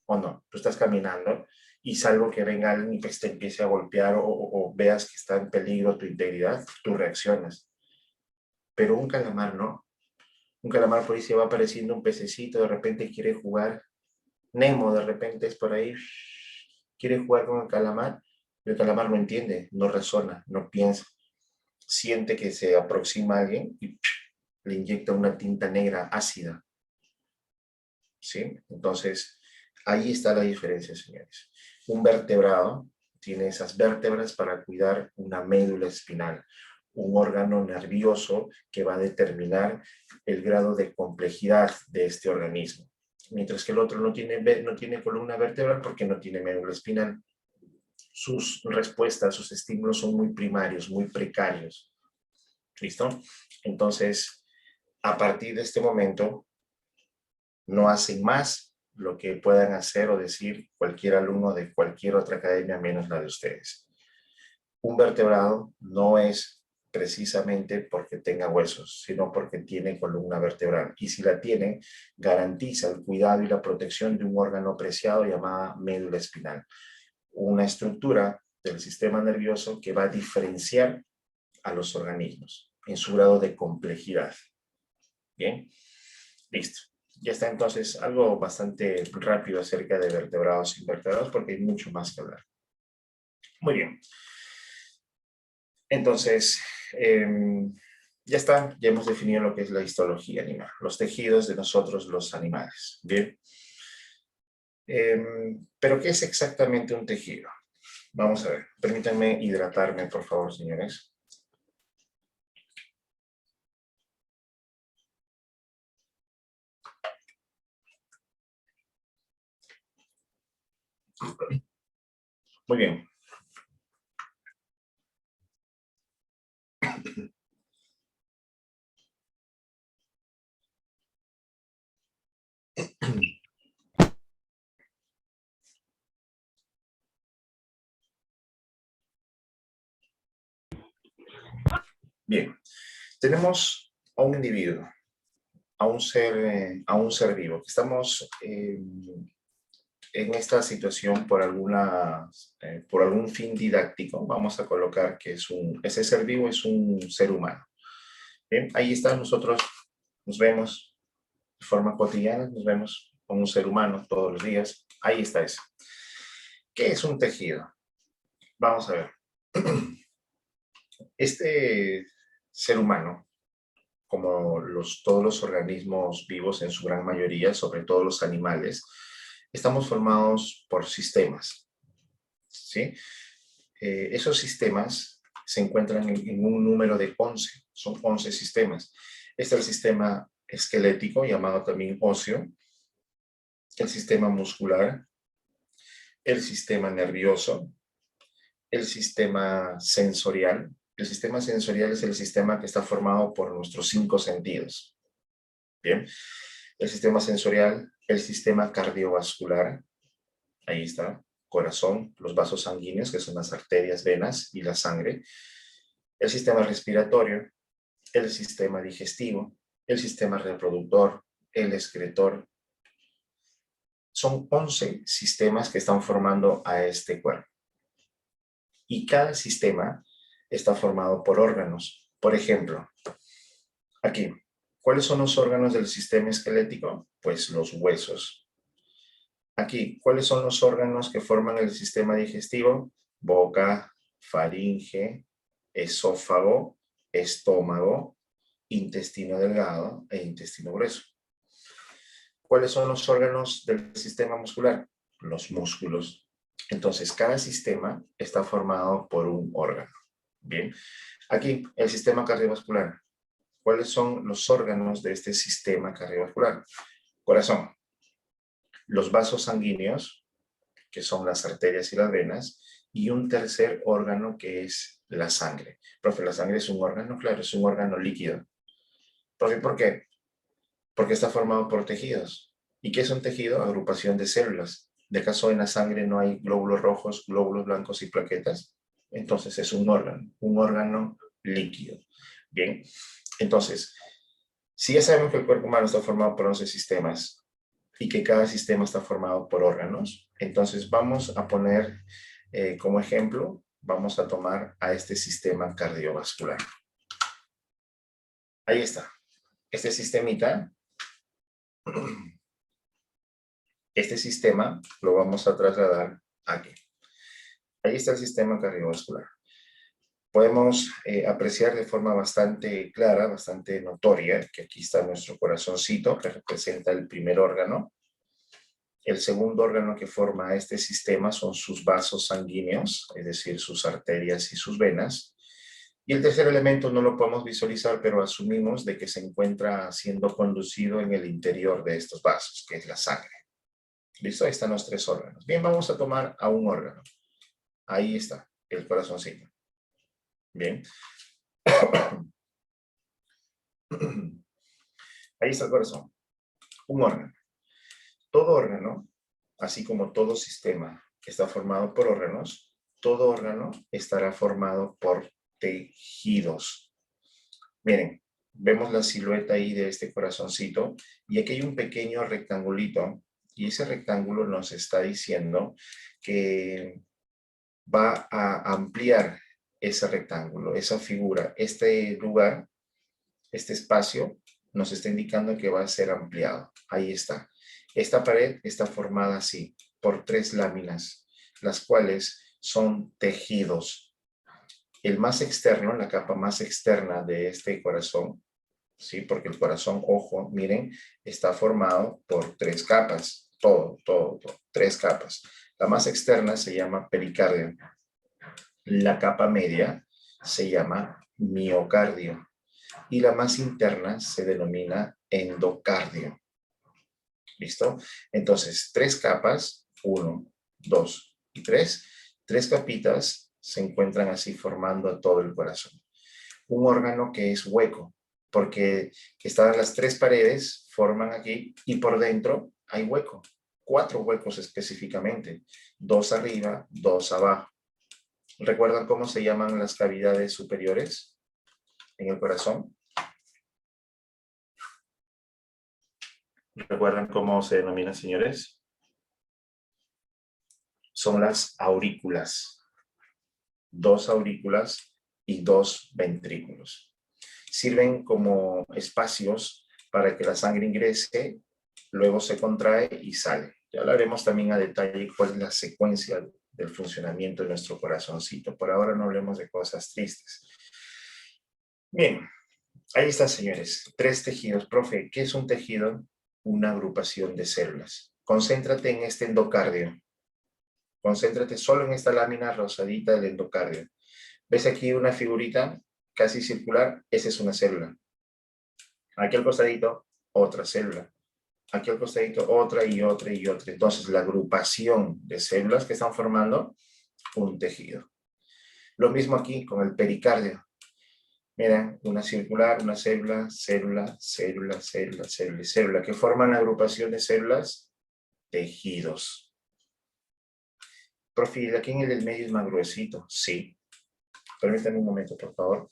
o no. Tú estás caminando y salvo que venga alguien y te empiece a golpear o veas que está en peligro tu integridad, tú reaccionas. Pero un calamar no. Un calamar por ahí se va apareciendo un pececito, de repente quiere jugar. Nemo de repente es por ahí, quiere jugar con el calamar no entiende, no razona, no piensa. siente que se aproxima alguien y le inyecta una tinta negra ácida. ¿Sí? Entonces, ahí está la diferencia, señores. Un vertebrado tiene esas vértebras para cuidar una médula espinal, un órgano nervioso que va a determinar el grado de complejidad de este organismo. Mientras que el otro no tiene columna vertebral porque no tiene médula espinal. Sus respuestas, sus estímulos son muy primarios, muy precarios. ¿Listo? Entonces, a partir de este momento, no hacen más lo que puedan hacer o decir cualquier alumno de cualquier otra academia menos la de ustedes. Un vertebrado no es precisamente porque tenga huesos, sino porque tiene columna vertebral. Y si la tiene, garantiza el cuidado y la protección de un órgano preciado llamada médula espinal. Una estructura del sistema nervioso que va a diferenciar a los organismos en su grado de complejidad. Bien, listo. Ya está entonces algo bastante rápido acerca de vertebrados e invertebrados porque hay mucho más que hablar. Muy bien. Entonces, ya está, ya hemos definido lo que es la histología animal, los tejidos de nosotros los animales. Bien. Pero ¿qué es exactamente un tejido? Vamos a ver, permítanme hidratarme, por favor, señores. Muy bien. Bien, tenemos a un individuo, a un ser vivo. Estamos en esta situación por algún fin didáctico. Vamos a colocar que ese ser vivo es un ser humano. Bien, ahí está, nosotros nos vemos de forma cotidiana, nos vemos con un ser humano todos los días. Ahí está eso. ¿Qué es un tejido? Vamos a ver. Este ser humano, como todos los organismos vivos en su gran mayoría, sobre todo los animales, estamos formados por sistemas, ¿sí? Esos sistemas se encuentran en un número de 11, son 11 sistemas. Está el sistema esquelético, llamado también óseo, el sistema muscular, el sistema nervioso, el sistema sensorial. El sistema sensorial es el sistema que está formado por nuestros 5 sentidos. Bien, el sistema sensorial, el sistema cardiovascular, ahí está, corazón, los vasos sanguíneos, que son las arterias, venas y la sangre, el sistema respiratorio, el sistema digestivo, el sistema reproductor, el excretor. Son 11 sistemas que están formando a este cuerpo. Y cada sistema está formado por órganos. Por ejemplo, aquí, ¿cuáles son los órganos del sistema esquelético? Pues los huesos. Aquí, ¿cuáles son los órganos que forman el sistema digestivo? Boca, faringe, esófago, estómago, intestino delgado e intestino grueso. ¿Cuáles son los órganos del sistema muscular? Los músculos. Entonces, cada sistema está formado por un órgano. Bien, aquí el sistema cardiovascular. ¿Cuáles son los órganos de este sistema cardiovascular? Corazón. Los vasos sanguíneos, que son las arterias y las venas, y un tercer órgano que es la sangre. Profe, ¿la sangre es un órgano? Claro, es un órgano líquido. Profe, ¿por qué? Porque está formado por tejidos. ¿Y qué es un tejido? Agrupación de células. ¿De acaso en la sangre no hay glóbulos rojos, glóbulos blancos y plaquetas? Entonces es un órgano líquido. Bien, entonces, si ya sabemos que el cuerpo humano está formado por 11 sistemas y que cada sistema está formado por órganos, entonces vamos a poner como ejemplo, vamos a tomar a este sistema cardiovascular. Ahí está. Este sistemita, este sistema lo vamos a trasladar aquí. Ahí está el sistema cardiovascular. podemos apreciar de forma bastante clara, bastante notoria, que aquí está nuestro corazoncito, que representa el primer órgano. El segundo órgano que forma este sistema son sus vasos sanguíneos, es decir, sus arterias y sus venas. Y el tercer elemento no lo podemos visualizar, pero asumimos de que se encuentra siendo conducido en el interior de estos vasos, que es la sangre. ¿Listo? Ahí están los tres órganos. Bien, vamos a tomar a un órgano. Ahí está, el corazoncito. Bien. Ahí está el corazón. Un órgano. Todo órgano, así como todo sistema que está formado por órganos, todo órgano estará formado por tejidos. Miren, vemos la silueta ahí de este corazoncito y aquí hay un pequeño rectangulito y ese rectángulo nos está diciendo que va a ampliar ese rectángulo, esa figura, este lugar, este espacio nos está indicando que va a ser ampliado. Ahí está. Esta pared está formada así, por tres láminas, las cuales son tejidos. El más externo, la capa más externa de este corazón, ¿sí? Porque el corazón, ojo, miren, está formado por tres capas, todo, tres capas. La más externa se llama pericardio. La capa media se llama miocardio. Y la más interna se denomina endocardio. ¿Listo? Entonces, tres capas, 1, 2 y 3. Tres capitas se encuentran así formando todo el corazón. Un órgano que es hueco, porque están las tres paredes, forman aquí, y por dentro hay hueco. 4 huecos específicamente. 2 arriba, 2 abajo. ¿Recuerdan cómo se llaman las cavidades superiores en el corazón? ¿Recuerdan cómo se denominan, señores? Son las aurículas. 2 aurículas y 2 ventrículos. Sirven como espacios para que la sangre ingrese, luego se contrae y sale. Ya hablaremos también a detalle cuál es la secuencia del funcionamiento de nuestro corazoncito. Por ahora no hablemos de cosas tristes. Bien, ahí está, señores. 3 tejidos. Profe, ¿qué es un tejido? Una agrupación de células. Concéntrate en este endocardio. Concéntrate solo en esta lámina rosadita del endocardio. ¿Ves aquí una figurita casi circular? Esa es una célula. Aquí al costadito, otra célula. Aquí al costadito, otra y otra y otra. Entonces, la agrupación de células que están formando un tejido. Lo mismo aquí con el pericardio. Miren, una circular, una célula, célula, célula, célula, célula, célula, que forman la agrupación de células, tejidos. Profe, aquí en el del medio es más gruesito. Sí. Permítanme un momento, por favor.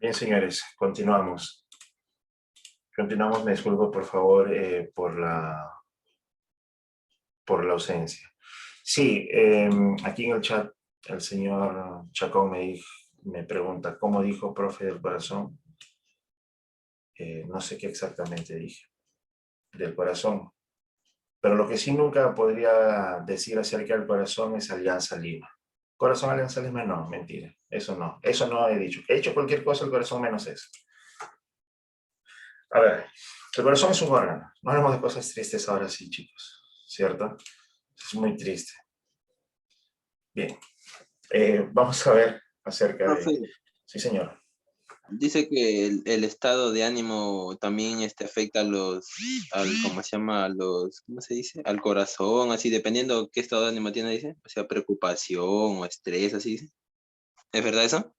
Bien, señores, continuamos. Continuamos, me disculpo, por favor, por la ausencia. Sí, aquí en el chat, el señor Chacón me pregunta, ¿cómo dijo profe del corazón? No sé qué exactamente dije, del corazón. Pero lo que sí nunca podría decir acerca del corazón es Alianza Lima. Corazón Alianza Lima, no, mentira. Eso no he dicho. He hecho cualquier cosa el corazón menos eso. A ver, el corazón es un órgano. No hablemos de cosas tristes ahora sí, chicos. ¿Cierto? Es muy triste. Bien. Vamos a ver acerca de... Profe, Sí, señor. Dice que el estado de ánimo también afecta ¿cómo se llama? ¿Cómo se dice? Al corazón, así, dependiendo qué estado de ánimo tiene, dice. O sea, preocupación o estrés, así dice. ¿Es verdad eso?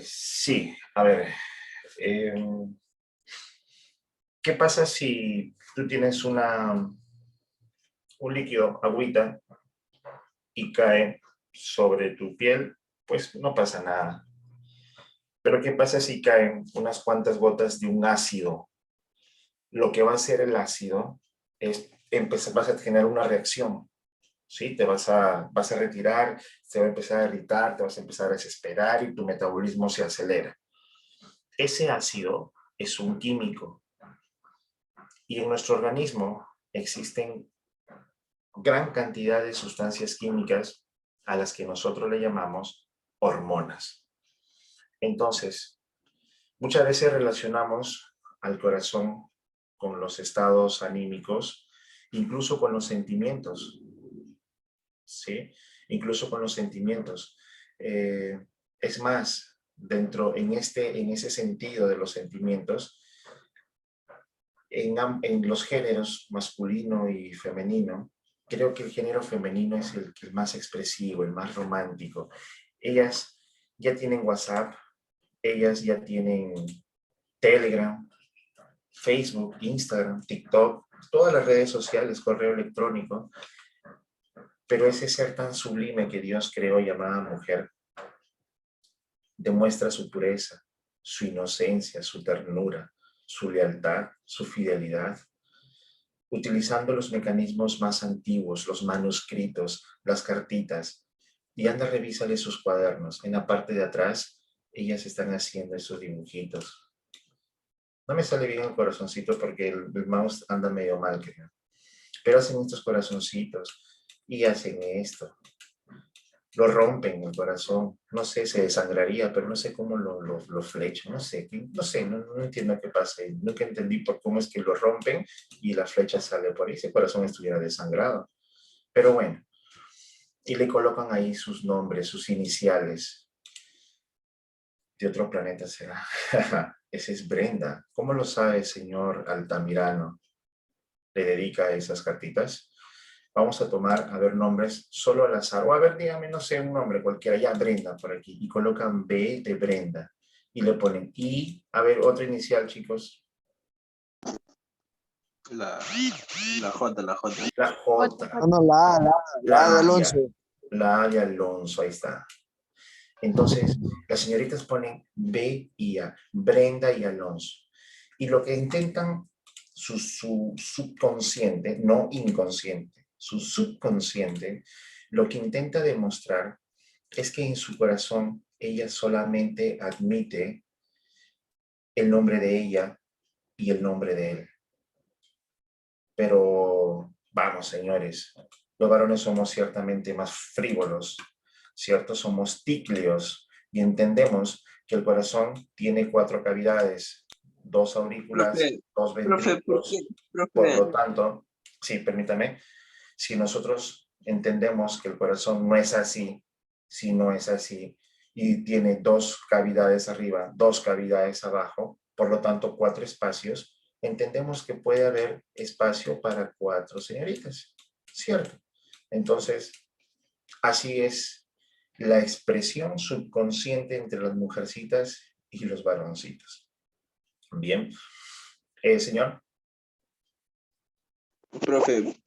Sí, a ver. ¿Qué pasa si tú tienes un líquido, agüita, y cae sobre tu piel? Pues no pasa nada. Pero ¿qué pasa si caen unas cuantas gotas de un ácido? Lo que va a hacer el ácido es vas a generar una reacción, ¿sí? Vas a retirar, se va a empezar a irritar, te vas a empezar a desesperar y tu metabolismo se acelera. Ese ácido es un químico y en nuestro organismo existen gran cantidad de sustancias químicas a las que nosotros le llamamos hormonas. Entonces, muchas veces relacionamos al corazón con los estados anímicos, incluso con los sentimientos, ¿sí? Incluso con los sentimientos. Es más, en ese sentido de los sentimientos, en los géneros masculino y femenino, creo que el género femenino es el más expresivo, el más romántico. Ellas ya tienen WhatsApp, ellas ya tienen Telegram, Facebook, Instagram, TikTok, todas las redes sociales, correo electrónico, pero ese ser tan sublime que Dios creó llamada mujer demuestra su pureza, su inocencia, su ternura, su lealtad, su fidelidad, utilizando los mecanismos más antiguos, los manuscritos, las cartitas, y anda, revísale sus cuadernos. En la parte de atrás, ellas están haciendo esos dibujitos. No me sale bien el corazoncito porque el mouse anda medio mal, creo. Pero hacen estos corazoncitos y hacen esto. Lo rompen el corazón. No sé, se desangraría, pero no sé cómo lo flechan. No sé, no entiendo qué pasa. Nunca entendí por cómo es que lo rompen y la flecha sale por ahí. Ese corazón estuviera desangrado. Pero bueno. Y le colocan ahí sus nombres, sus iniciales. De otro planeta será. Esa es Brenda. ¿Cómo lo sabe, señor Altamirano? ¿Le dedica esas cartitas? Vamos a tomar, a ver, nombres solo al azar. O a ver, dígame, no sé, un nombre cualquiera. Ya, Brenda por aquí. Y colocan B de Brenda. Y le ponen I. A ver, otra inicial, chicos. La J, la J. La J. No, la de Alonso. La A de Alonso, ahí está. Entonces, las señoritas ponen B y A, Brenda y Alonso. Y lo que intentan, su subconsciente, no inconsciente, su subconsciente, lo que intenta demostrar es que en su corazón ella solamente admite el nombre de ella y el nombre de él. Pero vamos, señores, los varones somos ciertamente más frívolos, ¿cierto? Somos tícleos y entendemos que el corazón tiene 4 cavidades, 2 aurículas, 2 ventrículos. Por lo tanto, sí, permítame, si nosotros entendemos que el corazón no es así, si no es así, y tiene 2 cavidades arriba, 2 cavidades abajo, por lo tanto 4 espacios, entendemos que puede haber espacio para 4 señoritas, ¿cierto? Entonces, así es la expresión subconsciente entre las mujercitas y los varoncitos. Bien. Señor. Profe,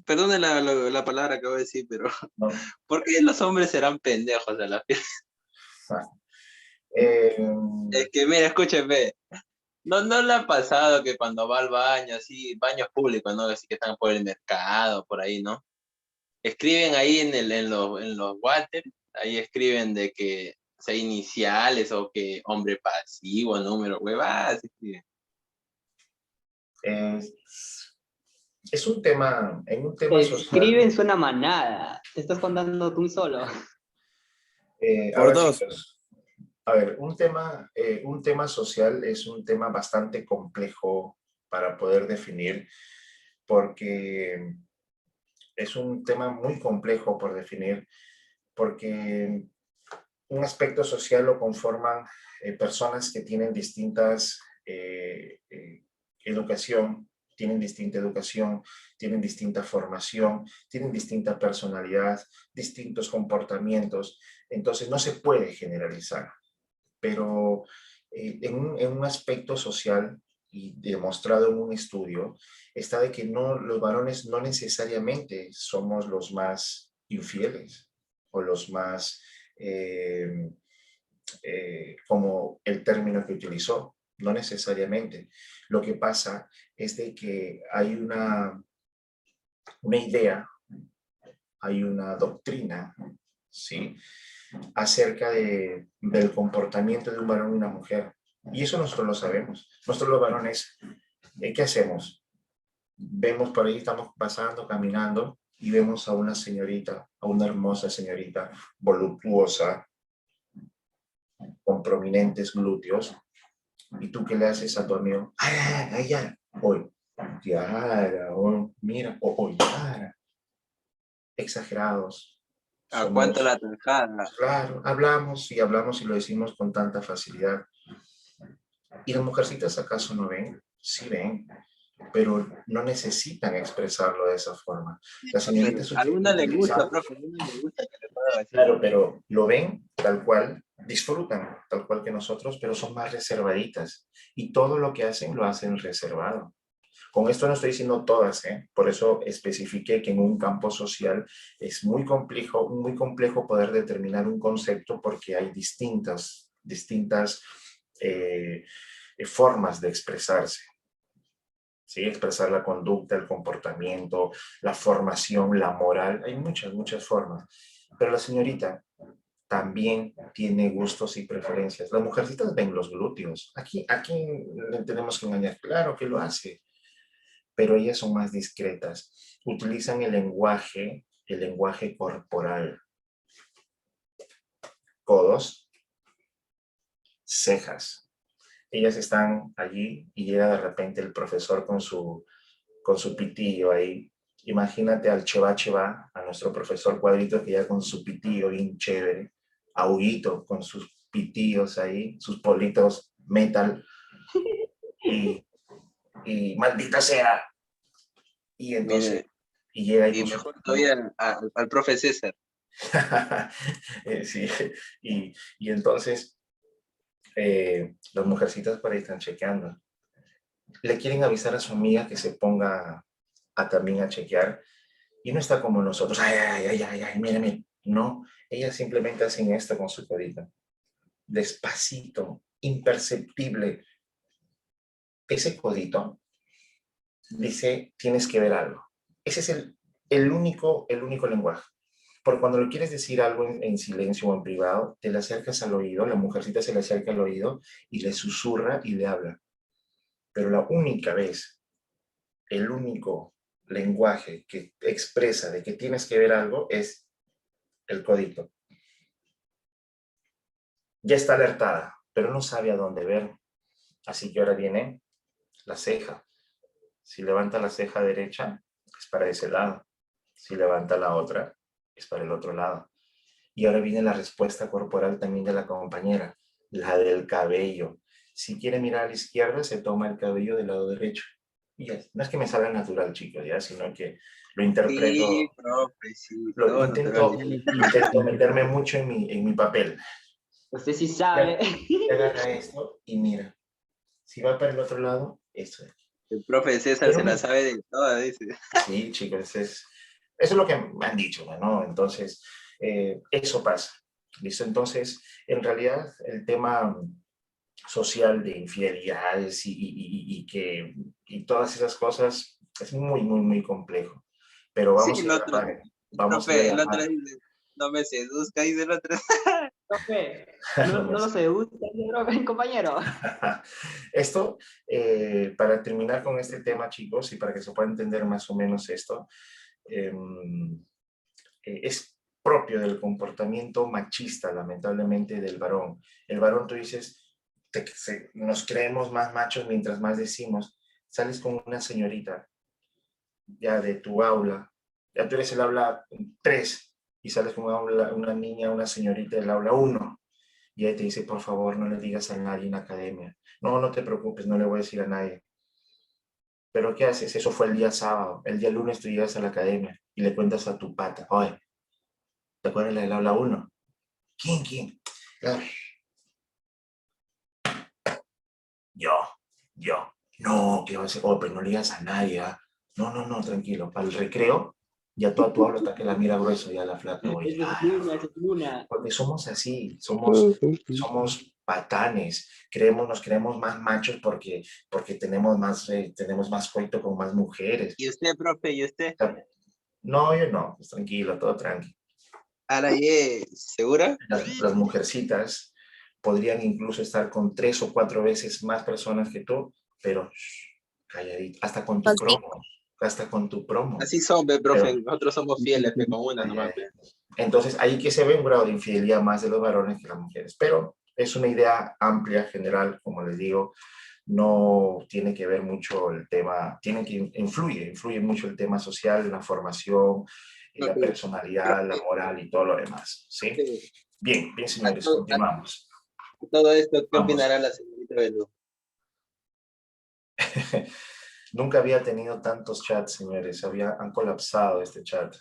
perdone la palabra que voy a decir, pero No. ¿por qué los hombres serán pendejos a la vez? Es que, mira, escúcheme. ¿No le ha pasado que cuando va al baño, así, baños públicos, ¿no? Así que están por el mercado, por ahí, ¿no? Escriben ahí en los water, ahí escriben de que sea iniciales o que hombre pasivo, número, huevadas, escriben. Es un tema, social. Escribes una manada, te estás contando tú solo. Por 2. Chicos, a ver, un tema social es un tema bastante complejo para poder definir, porque es un tema muy complejo por definir, porque un aspecto social lo conforman personas que tienen distintas educación, tienen distinta educación, tienen distinta formación, tienen distinta personalidad, distintos comportamientos, entonces no se puede generalizar, pero en un aspecto social y demostrado en un estudio, está de que los varones no necesariamente somos los más infieles o los más, como el término que utilizó, no necesariamente. Lo que pasa es de que hay una idea, hay una doctrina, ¿sí?, acerca del comportamiento de un varón y una mujer. Y eso nosotros lo sabemos. Nosotros los varones, ¿qué hacemos? Vemos por ahí, estamos pasando, caminando, y vemos a una señorita, a una hermosa señorita, voluptuosa, con prominentes glúteos. ¿Y tú qué le haces a tu amigo? ¡Ay, ay, ay, ya! Hoy, Yara, oh, mira, oh, Yara. Exagerados. Aguanta la tajada. Claro, hablamos y lo decimos con tanta facilidad. ¿Y las mujercitas acaso no ven? Sí ven, pero no necesitan expresarlo de esa forma. Las señoritas A alguna le gusta, utilizan, profe, a alguna le gusta que le pueda decir. claro, pero lo ven tal cual, disfrutan tal cual que nosotros, pero son más reservaditas. Y todo lo que hacen, lo hacen reservado. Con esto no estoy diciendo todas, por eso especifiqué que en un campo social es muy complejo poder determinar un concepto porque hay distintas formas de expresarse. ¿Sí? Expresar la conducta, el comportamiento, la formación, la moral, hay muchas formas. Pero la señorita también tiene gustos y preferencias. Las mujercitas ven los glúteos. Aquí le tenemos que engañar. Claro que lo hace, pero ellas son más discretas. Utilizan el lenguaje corporal. Codos, cejas. Ellas están allí y llega de repente el profesor con su pitillo ahí. Imagínate al Cheva, a nuestro profesor Cuadrito, que ya con su pitillo bien chévere, a Huguito con sus pitillos ahí, sus politos metal, y maldita sea. Y entonces, y llega ahí y con mejor todavía al profe César. sí, y entonces las mujercitas por ahí están chequeando. Le quieren avisar a su amiga que se ponga también a chequear y no está como nosotros, ay, mira, no, ellas simplemente hacen esto con su codito, despacito, imperceptible. Ese codito dice, tienes que ver algo. Ese es el único lenguaje. Porque cuando le quieres decir algo en silencio o en privado, te le acercas al oído, la mujercita se le acerca al oído y le susurra y le habla. Pero la única vez, el único lenguaje que expresa de que tienes que ver algo es el codito. Ya está alertada, pero no sabe a dónde ver. Así que ahora viene la ceja. Si levanta la ceja derecha, es para ese lado. Si levanta la otra, es para el otro lado. Y ahora viene la respuesta corporal también de la compañera, la del cabello. Si quiere mirar a la izquierda, se toma el cabello del lado derecho. Y ya, no es que me salga natural, chicos, ya, sino que lo interpreto. Sí, profe, sí. Intento meterme mucho en mi papel. Usted sí sabe. Ya agarra esto y mira. Si va para el otro lado, esto es. El profe César se la sabe de todas, dice. Sí, chicos, eso es lo que me han dicho, ¿no? Entonces, eso pasa. ¿Listo? Entonces, en realidad, el tema social de infidelidades y todas esas cosas es muy complejo. Pero vamos sí, a ir profe, el otro dice, no me seduzca, dice el otro. Profe, no lo seduzca, compañero. Esto, para terminar con este tema, chicos, y para que se pueda entender más o menos esto, es propio del comportamiento machista, lamentablemente, del varón. El varón, tú dices, nos creemos más machos mientras más decimos, sales con una señorita ya de tu aula, ya tú eres el aula 3 y sales con una niña, una señorita del aula 1 Y ella te dice, por favor, no le digas a nadie en la academia. No, no te preocupes, no le voy a decir a nadie. Pero ¿qué haces? Eso fue el día sábado. El día lunes tú llegas a la academia y le cuentas a tu pata, oye, ¿te acuerdas del aula 1? ¿Quién? Ah, yo. No, ¿qué va a hacer? Oh, pero no le digas a nadie, ¿ah? No, tranquilo. Para el recreo, ya toda tu aula hasta que la mira grueso, ya la flaca, oye. Esa es Luna, esa es Luna. Porque somos así, somos patanes, nos creemos más machos porque tenemos más coito con más mujeres. ¿Y usted, profe? ¿Y usted? No, yo no, pues tranquilo, todo tranquilo. Ahora, ¿segura? Las mujercitas podrían incluso estar con 3 o 4 veces más personas que tú, pero calladito, hasta con tu promo. Así son, ve, profe. Pero, Nosotros somos fieles, ve, con una nomás. Ve. entonces, ahí que se ve un grado de infidelidad más de los varones que las mujeres. Pero es una idea amplia, general, como les digo, no tiene que ver mucho el tema, influye mucho el tema social, la formación, la personalidad, la moral y todo lo demás. ¿Sí? Bien, señores, continuamos. Todo esto, ¿qué Vamos. opinará la señorita Belú? Nunca había tenido tantos chats, señores. Han colapsado este chat.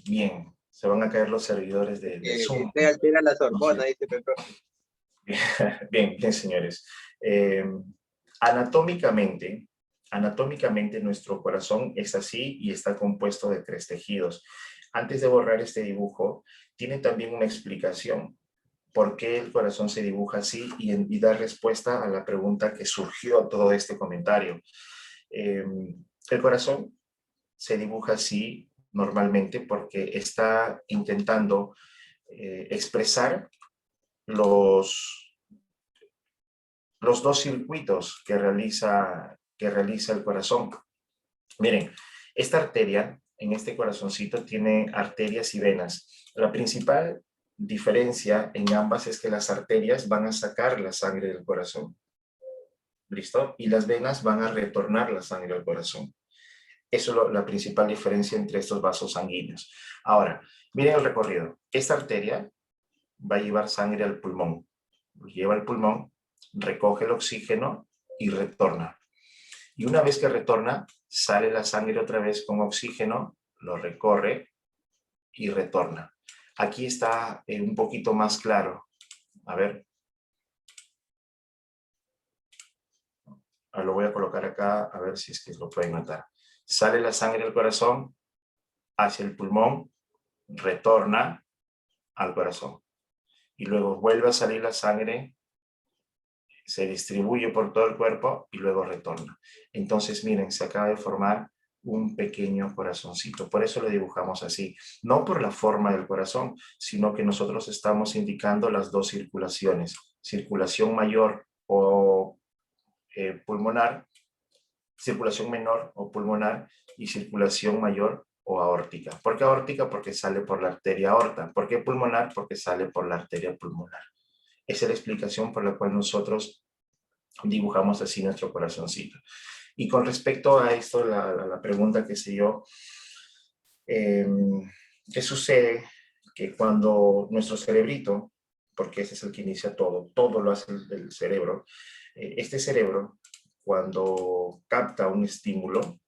Bien, se van a caer los servidores de Zoom. Usted altera la Sorbona, dice Pedro. Bien, señores. Anatómicamente, nuestro corazón es así y está compuesto de 3 tejidos. Antes de borrar este dibujo, tiene también una explicación. ¿Por qué el corazón se dibuja así? Y dar respuesta a la pregunta que surgió todo este comentario. El corazón se dibuja así normalmente porque está intentando expresar los 2 circuitos que realiza el corazón. Miren, esta arteria en este corazoncito tiene arterias y venas. La principal diferencia en ambas es que las arterias van a sacar la sangre del corazón. ¿Listo? Y las venas van a retornar la sangre al corazón. Eso es la principal diferencia entre estos vasos sanguíneos. Ahora, miren el recorrido. Esta arteria va a llevar sangre al pulmón. Lo lleva al pulmón, recoge el oxígeno y retorna. Y una vez que retorna, sale la sangre otra vez con oxígeno, lo recorre y retorna. Aquí está un poquito más claro. A ver. Lo voy a colocar acá, a ver si es que lo pueden notar. Sale la sangre del corazón hacia el pulmón, retorna al corazón. Y luego vuelve a salir la sangre, se distribuye por todo el cuerpo y luego retorna. Entonces, miren, se acaba de formar un pequeño corazoncito. Por eso lo dibujamos así. No por la forma del corazón, sino que nosotros estamos indicando las 2 circulaciones. Circulación mayor o pulmonar, circulación menor o pulmonar y circulación mayor o aórtica. ¿Por qué aórtica? Porque sale por la arteria aorta. ¿Por qué pulmonar? Porque sale por la arteria pulmonar. Esa es la explicación por la cual nosotros dibujamos así nuestro corazoncito. Y con respecto a esto, la pregunta que sé yo, ¿qué sucede? Que cuando nuestro cerebrito, porque ese es el que inicia todo lo hace el cerebro, este cerebro, cuando capta un estímulo,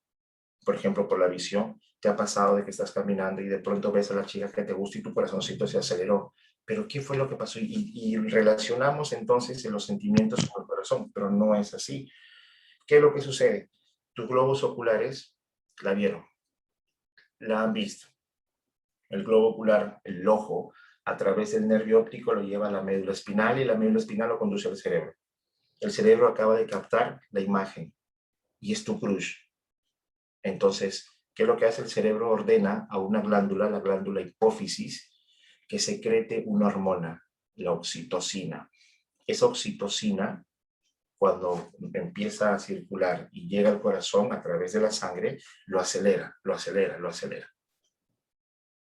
por ejemplo, por la visión, te ha pasado de que estás caminando y de pronto ves a la chica que te gusta y tu corazoncito se aceleró. Pero ¿qué fue lo que pasó? Y relacionamos entonces los sentimientos con el corazón, pero no es así. ¿Qué es lo que sucede? Tus globos oculares la vieron, la han visto. El globo ocular, el ojo, a través del nervio óptico lo lleva a la médula espinal y la médula espinal lo conduce al cerebro. El cerebro acaba de captar la imagen y es tu crush. Entonces, ¿qué es lo que hace el cerebro? Ordena a una glándula, la glándula hipófisis, que secrete una hormona, la oxitocina. Esa oxitocina, cuando empieza a circular y llega al corazón a través de la sangre, lo acelera.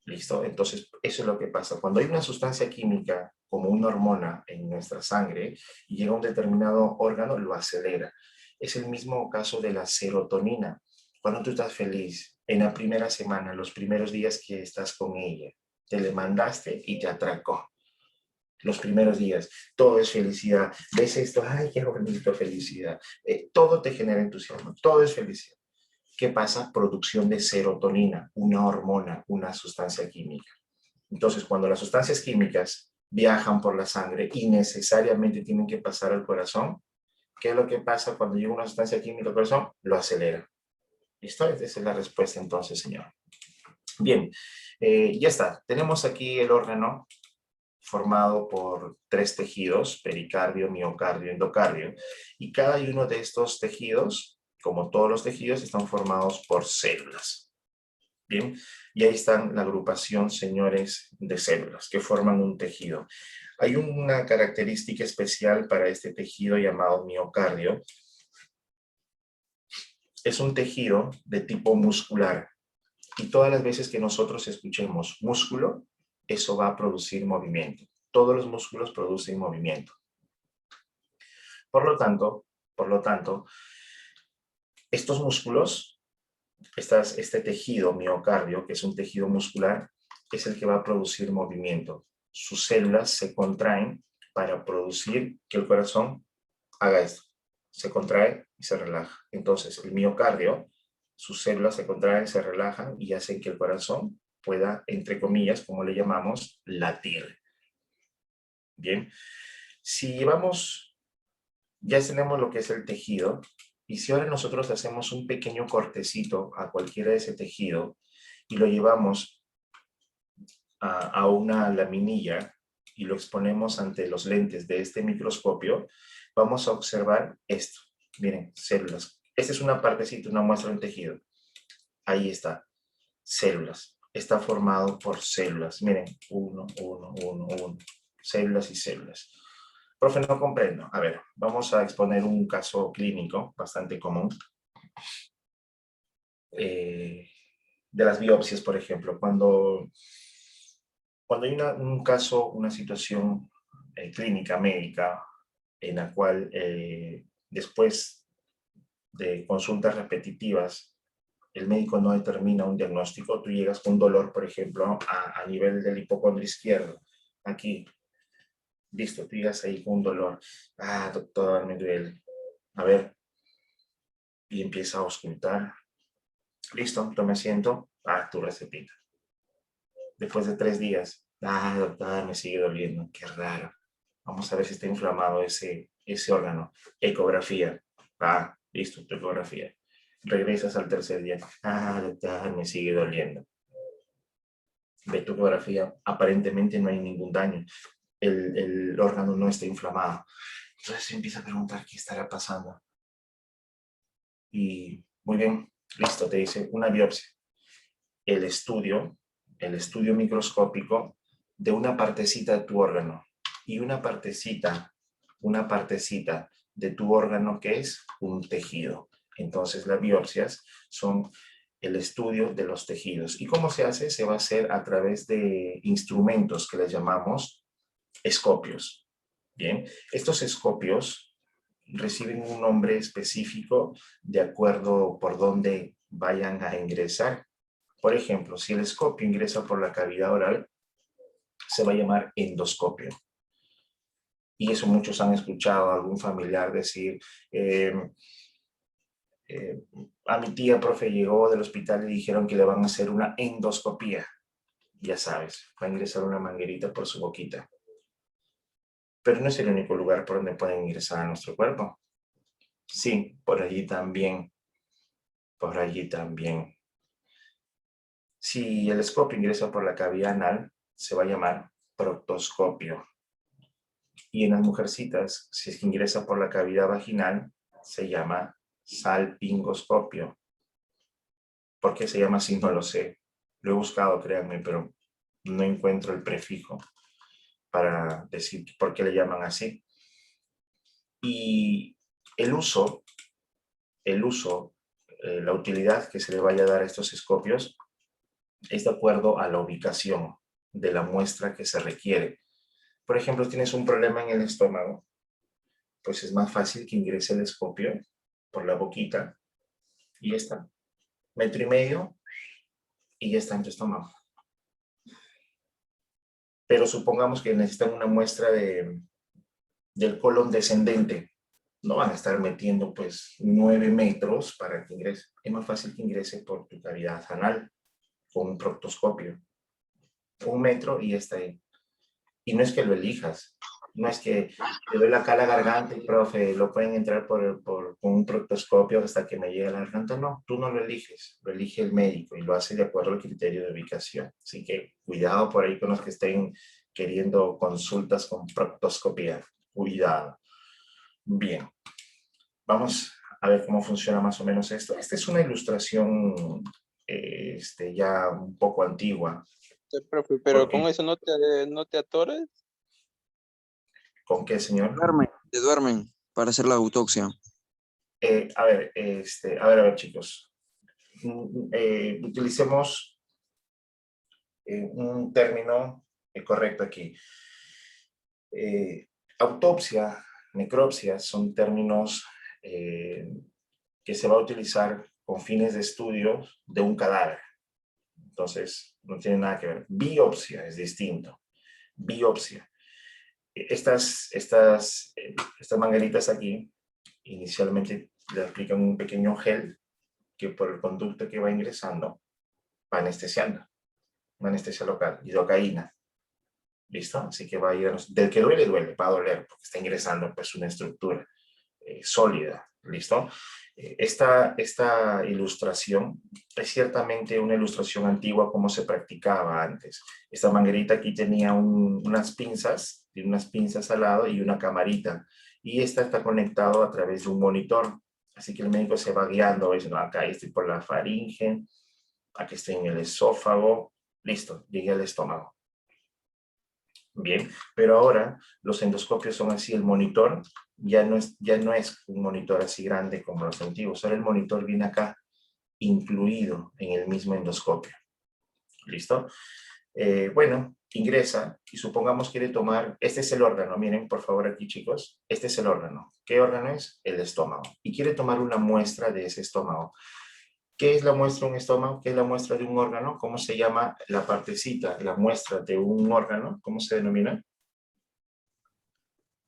¿Listo? Entonces, eso es lo que pasa. Cuando hay una sustancia química, como una hormona en nuestra sangre, y llega a un determinado órgano, lo acelera. Es el mismo caso de la serotonina. Cuando tú estás feliz, en la primera semana, los primeros días que estás con ella, te le mandaste y te atracó. Los primeros días, todo es felicidad. ¿Ves esto? ¡Ay, qué bonito, felicidad! Todo te genera entusiasmo, todo es felicidad. ¿Qué pasa? Producción de serotonina, una hormona, una sustancia química. Entonces, cuando las sustancias químicas viajan por la sangre y necesariamente tienen que pasar al corazón, ¿qué es lo que pasa cuando llega una sustancia química al corazón? Lo acelera. ¿Listo? Esa es la respuesta entonces, señor. Bien, ya está. Tenemos aquí el órgano formado por 3 tejidos, pericardio, miocardio, endocardio, y cada uno de estos tejidos, como todos los tejidos, están formados por células. Bien, y ahí están la agrupación, señores, de células que forman un tejido. Hay una característica especial para este tejido llamado miocardio. Es un tejido de tipo muscular, y todas las veces que nosotros escuchemos músculo, eso va a producir movimiento. Todos los músculos producen movimiento. Por lo tanto, estos músculos, este tejido miocardio, que es un tejido muscular, es el que va a producir movimiento. Sus células se contraen para producir que el corazón haga esto. Se contrae y se relaja. Entonces, el miocardio, sus células se contraen, se relajan y hacen que el corazón pueda, entre comillas, como le llamamos, latir. Bien, si ya tenemos lo que es el tejido, y si ahora nosotros hacemos un pequeño cortecito a cualquiera de ese tejido y lo llevamos a una laminilla y lo exponemos ante los lentes de este microscopio, vamos a observar esto. Miren, células. Esta es una partecita, una muestra de un tejido. Ahí está, células. Está formado por células. Miren, uno. Células y células. Profe, no comprendo. A ver, vamos a exponer un caso clínico bastante común. De las biopsias, por ejemplo. Cuando hay un caso, una situación clínica, médica, en la cual después de consultas repetitivas, el médico no determina un diagnóstico, tú llegas con dolor, por ejemplo, a nivel del hipocondrio izquierdo, aquí, listo, tú llegas ahí con un dolor, doctor, me duele, a ver, y empieza a auscultar, listo, tome asiento, tu recetita. Después de 3 días, doctor, me sigue doliendo, qué raro, vamos a ver si está inflamado ese órgano, ecografía, listo, tu ecografía. Regresas al 3er día, doctor, me sigue doliendo. Ve tu ecografía, aparentemente no hay ningún daño, el órgano no está inflamado. Entonces se empieza a preguntar qué estará pasando. Y muy bien, listo, te dice una biopsia. El estudio microscópico de una partecita de tu órgano y una partecita de tu órgano que es un tejido. Entonces las biopsias son el estudio de los tejidos. ¿Y cómo se hace? Se va a hacer a través de instrumentos que les llamamos escopios. Bien, estos escopios reciben un nombre específico de acuerdo por dónde vayan a ingresar. Por ejemplo, si el escopio ingresa por la cavidad oral, se va a llamar endoscopio. Y eso muchos han escuchado a algún familiar decir, a mi tía, profe, llegó del hospital y dijeron que le van a hacer una endoscopía. Ya sabes, va a ingresar una manguerita por su boquita. Pero no es el único lugar por donde pueden ingresar a nuestro cuerpo. Sí, por allí también. Por allí también. Si el escopio ingresa por la cavidad anal, se va a llamar proctoscopio. Y en las mujercitas, si es que ingresa por la cavidad vaginal, se llama salpingoscopio. ¿Por qué se llama así? No lo sé. Lo he buscado, créanme, pero no encuentro el prefijo para decir por qué le llaman así. Y el uso, la utilidad que se le vaya a dar a estos escopios es de acuerdo a la ubicación de la muestra que se requiere. Por ejemplo, si tienes un problema en el estómago, pues es más fácil que ingrese el escopio por la boquita y ya está. 1,5 metros y ya está en tu estómago. pero supongamos que necesitan una muestra del colon descendente. No van a estar metiendo pues 9 metros para que ingrese. Es más fácil que ingrese por tu cavidad anal con un proctoscopio. 1 metro y está ahí. Y no es que lo elijas. No es que te duele acá la garganta y, profe, lo pueden entrar con un proctoscopio hasta que me llegue a la garganta. No, tú no lo eliges. Lo elige el médico y lo hace de acuerdo al criterio de ubicación. Así que cuidado por ahí con los que estén queriendo consultas con proctoscopía. Cuidado. Bien. Vamos a ver cómo funciona más o menos esto. Esta es una ilustración ya un poco antigua. Sí, profe, pero ¿Por qué? con eso no te atores. ¿Con qué, señor? Te duermen para hacer la autopsia. A ver, chicos. Utilicemos un término correcto aquí. Autopsia, necropsia son términos que se va a utilizar con fines de estudio de un cadáver. Entonces, no tiene nada que ver. Biopsia es distinto. Biopsia. Estas mangueritas aquí, inicialmente le aplican un pequeño gel que por el conducto que va ingresando va anestesiando. Una anestesia local, lidocaína. ¿Listo? Así que va a ir, del que duele, va a doler, porque está ingresando pues una estructura sólida. ¿Listo? Esta ilustración es ciertamente una ilustración antigua como se practicaba antes. Esta manguerita aquí tenía unas pinzas al lado y una camarita. Y esta está conectado a través de un monitor. Así que el médico se va guiando, ¿ves? No, acá estoy por la faringe, aquí estoy en el esófago. Listo, llegué al estómago. Bien, pero ahora los endoscopios son así, el monitor ya no es un monitor así grande como los antiguos, ahora el monitor viene acá, incluido en el mismo endoscopio. ¿Listo? Bueno, ingresa y supongamos quiere tomar, este es el órgano, miren por favor aquí chicos, este es el órgano. ¿Qué órgano es? El estómago. Y quiere tomar una muestra de ese estómago. ¿Qué es la muestra de un estómago? ¿Qué es la muestra de un órgano? ¿Cómo se llama la partecita, la muestra de un órgano? ¿Cómo se denomina?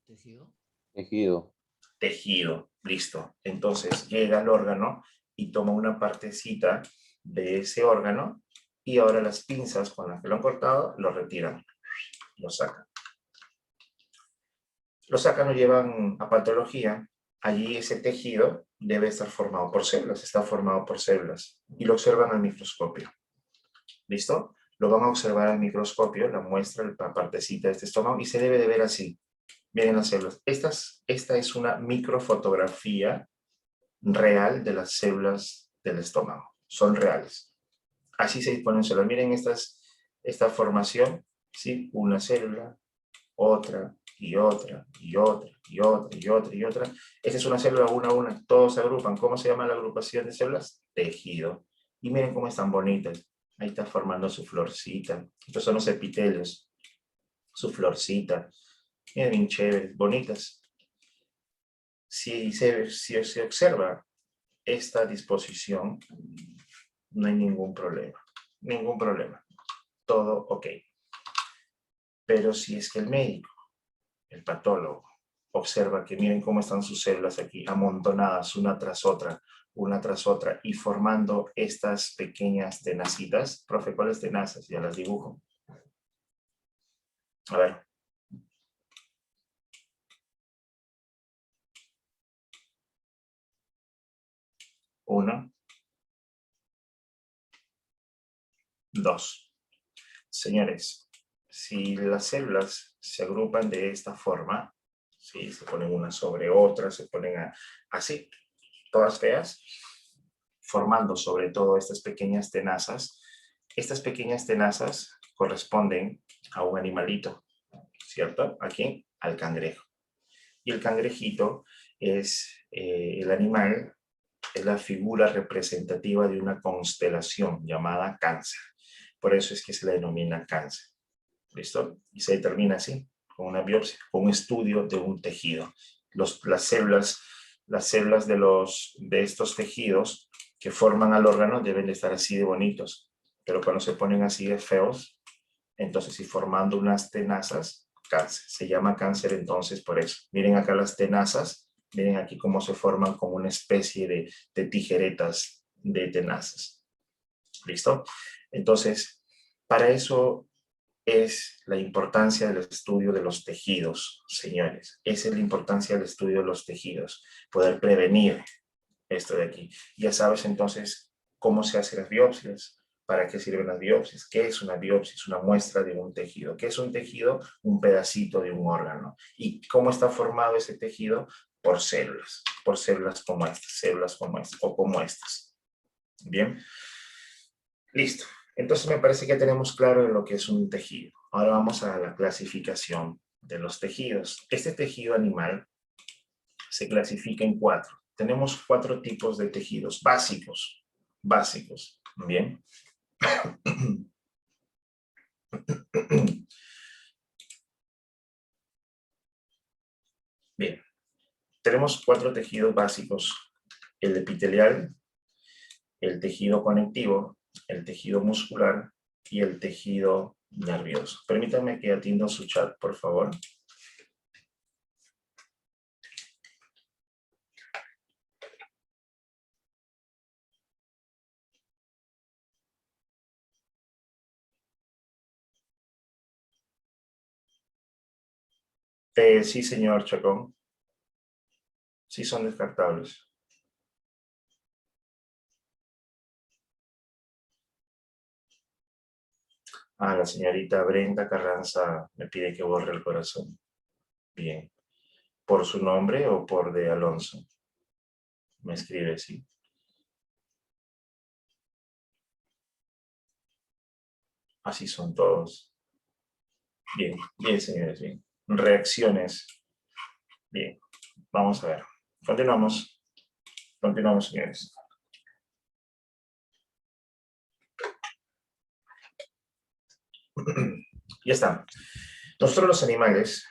¿Tejido? Tejido. Tejido, listo. Entonces llega al órgano y toma una partecita de ese órgano y ahora las pinzas con las que lo han cortado lo retiran, lo sacan. Lo sacan, lo llevan a patología. Allí ese tejido debe estar formado por células, está formado por células y lo observan al microscopio. ¿Listo? Lo van a observar al microscopio, la muestra, la partecita de este estómago y se debe de ver así. Miren las células. Esta es una microfotografía real de las células del estómago. Son reales. Así se disponen células. Miren esta formación, ¿sí? Una célula, otra, y otra, y otra, y otra, y otra, y otra. Esta es una célula una a una, todos se agrupan. ¿Cómo se llama la agrupación de células? Tejido. Y miren cómo están bonitas. Ahí está formando su florcita. Estos son los epitelios. Su florcita. Miren, bien chéveres, bonitas. Si se observa esta disposición, no hay ningún problema. Ningún problema. Todo ok. Pero si es que el médico, el patólogo, observa que miren cómo están sus células aquí, amontonadas una tras otra, y formando estas pequeñas tenacitas. Profe, ¿cuáles tenazas? Ya las dibujo. A ver. Uno. Dos. Señores, si las células se agrupan de esta forma, ¿sí? Se ponen una sobre otra, se ponen así, todas feas, formando sobre todo estas pequeñas tenazas. Estas pequeñas tenazas corresponden a un animalito, ¿cierto? Aquí, al cangrejo. Y el cangrejito es el animal, es la figura representativa de una constelación llamada Cáncer. Por eso es que se le denomina cáncer. ¿Listo? Y se determina así, con una biopsia, con un estudio de un tejido. Las células de estos tejidos que forman al órgano deben de estar así de bonitos. Pero cuando se ponen así de feos, Entonces, y formando unas tenazas, cáncer. Se llama cáncer entonces por eso. Miren acá las tenazas, miren aquí cómo se forman como una especie de tijeretas de tenazas. ¿Listo? Entonces, para eso es la importancia del estudio de los tejidos, señores. Esa es la importancia del estudio de los tejidos. Poder prevenir esto de aquí. Ya sabes entonces cómo se hacen las biopsias. ¿Para qué sirven las biopsias? ¿Qué es una biopsia? Es una muestra de un tejido. ¿Qué es un tejido? Un pedacito de un órgano. ¿Y cómo está formado ese tejido? Por células como estas, o como estas. Bien. Listo. Entonces me parece que tenemos claro lo que es un tejido. Ahora vamos a la clasificación de los tejidos. Este tejido animal se clasifica en 4. Tenemos 4 tipos de tejidos básicos. Básicos. Bien. Bien. Tenemos 4 tejidos básicos. El epitelial, el tejido conectivo, el tejido muscular y el tejido nervioso. Permítanme que atienda su chat, por favor. Sí, señor Chacón. Sí son descartables. Ah, la señorita Brenda Carranza me pide que borre el corazón. Bien. ¿Por su nombre o por de Alonso? Me escribe, sí. Así son todos. Bien, bien, señores, bien. Reacciones. Bien, vamos a ver. Continuamos. Continuamos, señores. Ya está. Nosotros los animales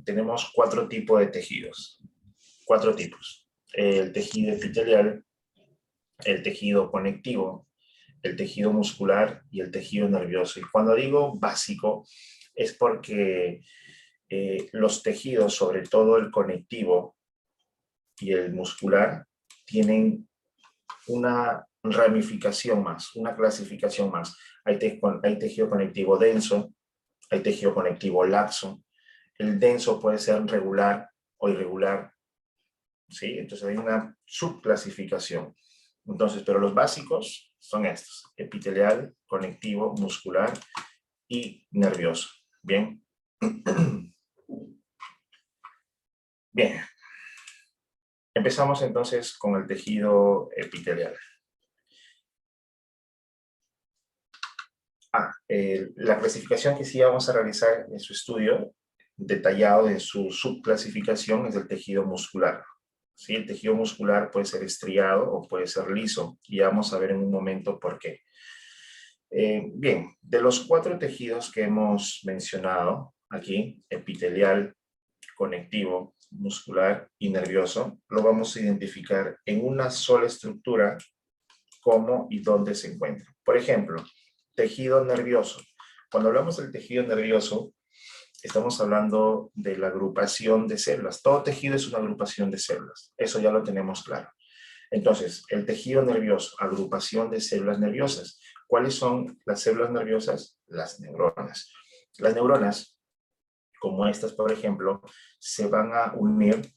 tenemos 4 tipos de tejidos. 4 tipos. El tejido epitelial, el tejido conectivo, el tejido muscular y el tejido nervioso. Y cuando digo básico, es porque los tejidos, sobre todo el conectivo y el muscular, tienen una ramificación más, una clasificación más. Hay tejido conectivo denso, hay tejido conectivo laxo. El denso puede ser regular o irregular, ¿sí? Entonces hay una subclasificación. Entonces, pero los básicos son estos: epitelial, conectivo, muscular y nervioso. Bien. Bien. Empezamos entonces con el tejido epitelial. La clasificación que sí vamos a realizar en su estudio, detallado en su subclasificación, es el tejido muscular. ¿Sí? El tejido muscular puede ser estriado o puede ser liso, y vamos a ver en un momento por qué. Bien, de los 4 tejidos que hemos mencionado aquí, epitelial, conectivo, muscular y nervioso, lo vamos a identificar en una sola estructura cómo y dónde se encuentra. Por ejemplo, tejido nervioso. Cuando hablamos del tejido nervioso, estamos hablando de la agrupación de células. Todo tejido es una agrupación de células. Eso ya lo tenemos claro. Entonces, el tejido nervioso, agrupación de células nerviosas. ¿Cuáles son las células nerviosas? Las neuronas. Las neuronas, como estas, por ejemplo, se van a unir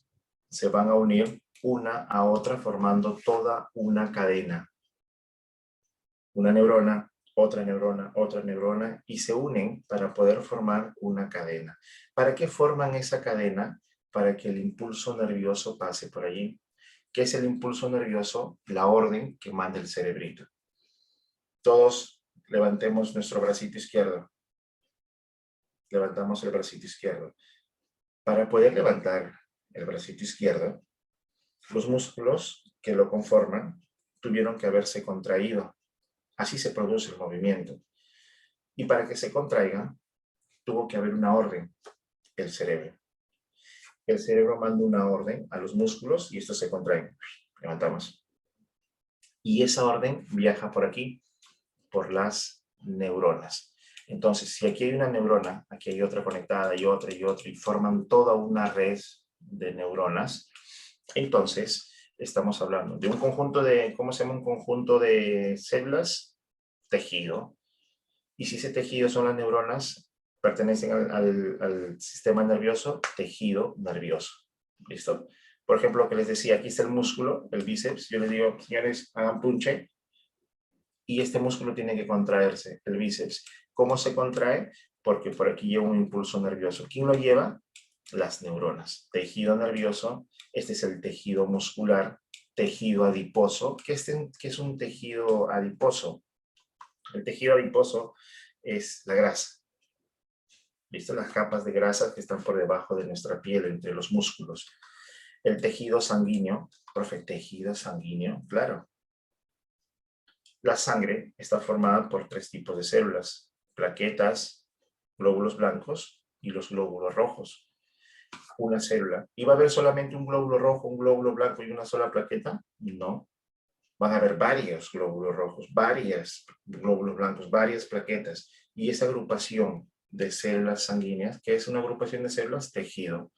una a otra formando toda una cadena. Una neurona, otra neurona, y se unen para poder formar una cadena. ¿Para qué forman esa cadena? Para que el impulso nervioso pase por allí. ¿Qué es el impulso nervioso? La orden que manda el cerebrito. Todos levantemos nuestro bracito izquierdo. Levantamos el bracito izquierdo. Para poder levantar el bracito izquierdo, los músculos que lo conforman tuvieron que haberse contraído. Así se produce el movimiento. Y para que se contraiga, tuvo que haber una orden, el cerebro. El cerebro manda una orden a los músculos y estos se contraen. Levantamos. Y esa orden viaja por aquí, por las neuronas. Entonces, si aquí hay una neurona, aquí hay otra conectada y otra, y forman toda una red de neuronas, entonces estamos hablando de un conjunto de, ¿cómo se llama? Un conjunto de células, tejido. Y si ese tejido son las neuronas, pertenecen al sistema nervioso, tejido nervioso. ¿Listo? Por ejemplo, lo que les decía, aquí está el músculo, el bíceps. Yo les digo, señores, hagan punche. Y este músculo tiene que contraerse, el bíceps. ¿Cómo se contrae? Porque por aquí lleva un impulso nervioso. ¿Quién lo lleva? Las neuronas. Tejido nervioso, este es el tejido muscular, tejido adiposo. ¿Qué es un tejido adiposo? El tejido adiposo es la grasa. ¿Viste? Las capas de grasa que están por debajo de nuestra piel, entre los músculos. El tejido sanguíneo, profe, tejido sanguíneo, claro. La sangre está formada por 3 tipos de células: plaquetas, glóbulos blancos y los glóbulos rojos. Una célula. ¿Iba a haber solamente un glóbulo rojo, un glóbulo blanco y una sola plaqueta? No. Van a haber varios glóbulos rojos, varios glóbulos blancos, varias plaquetas. Y esa agrupación de células sanguíneas, ¿qué es una agrupación de células? Tejido.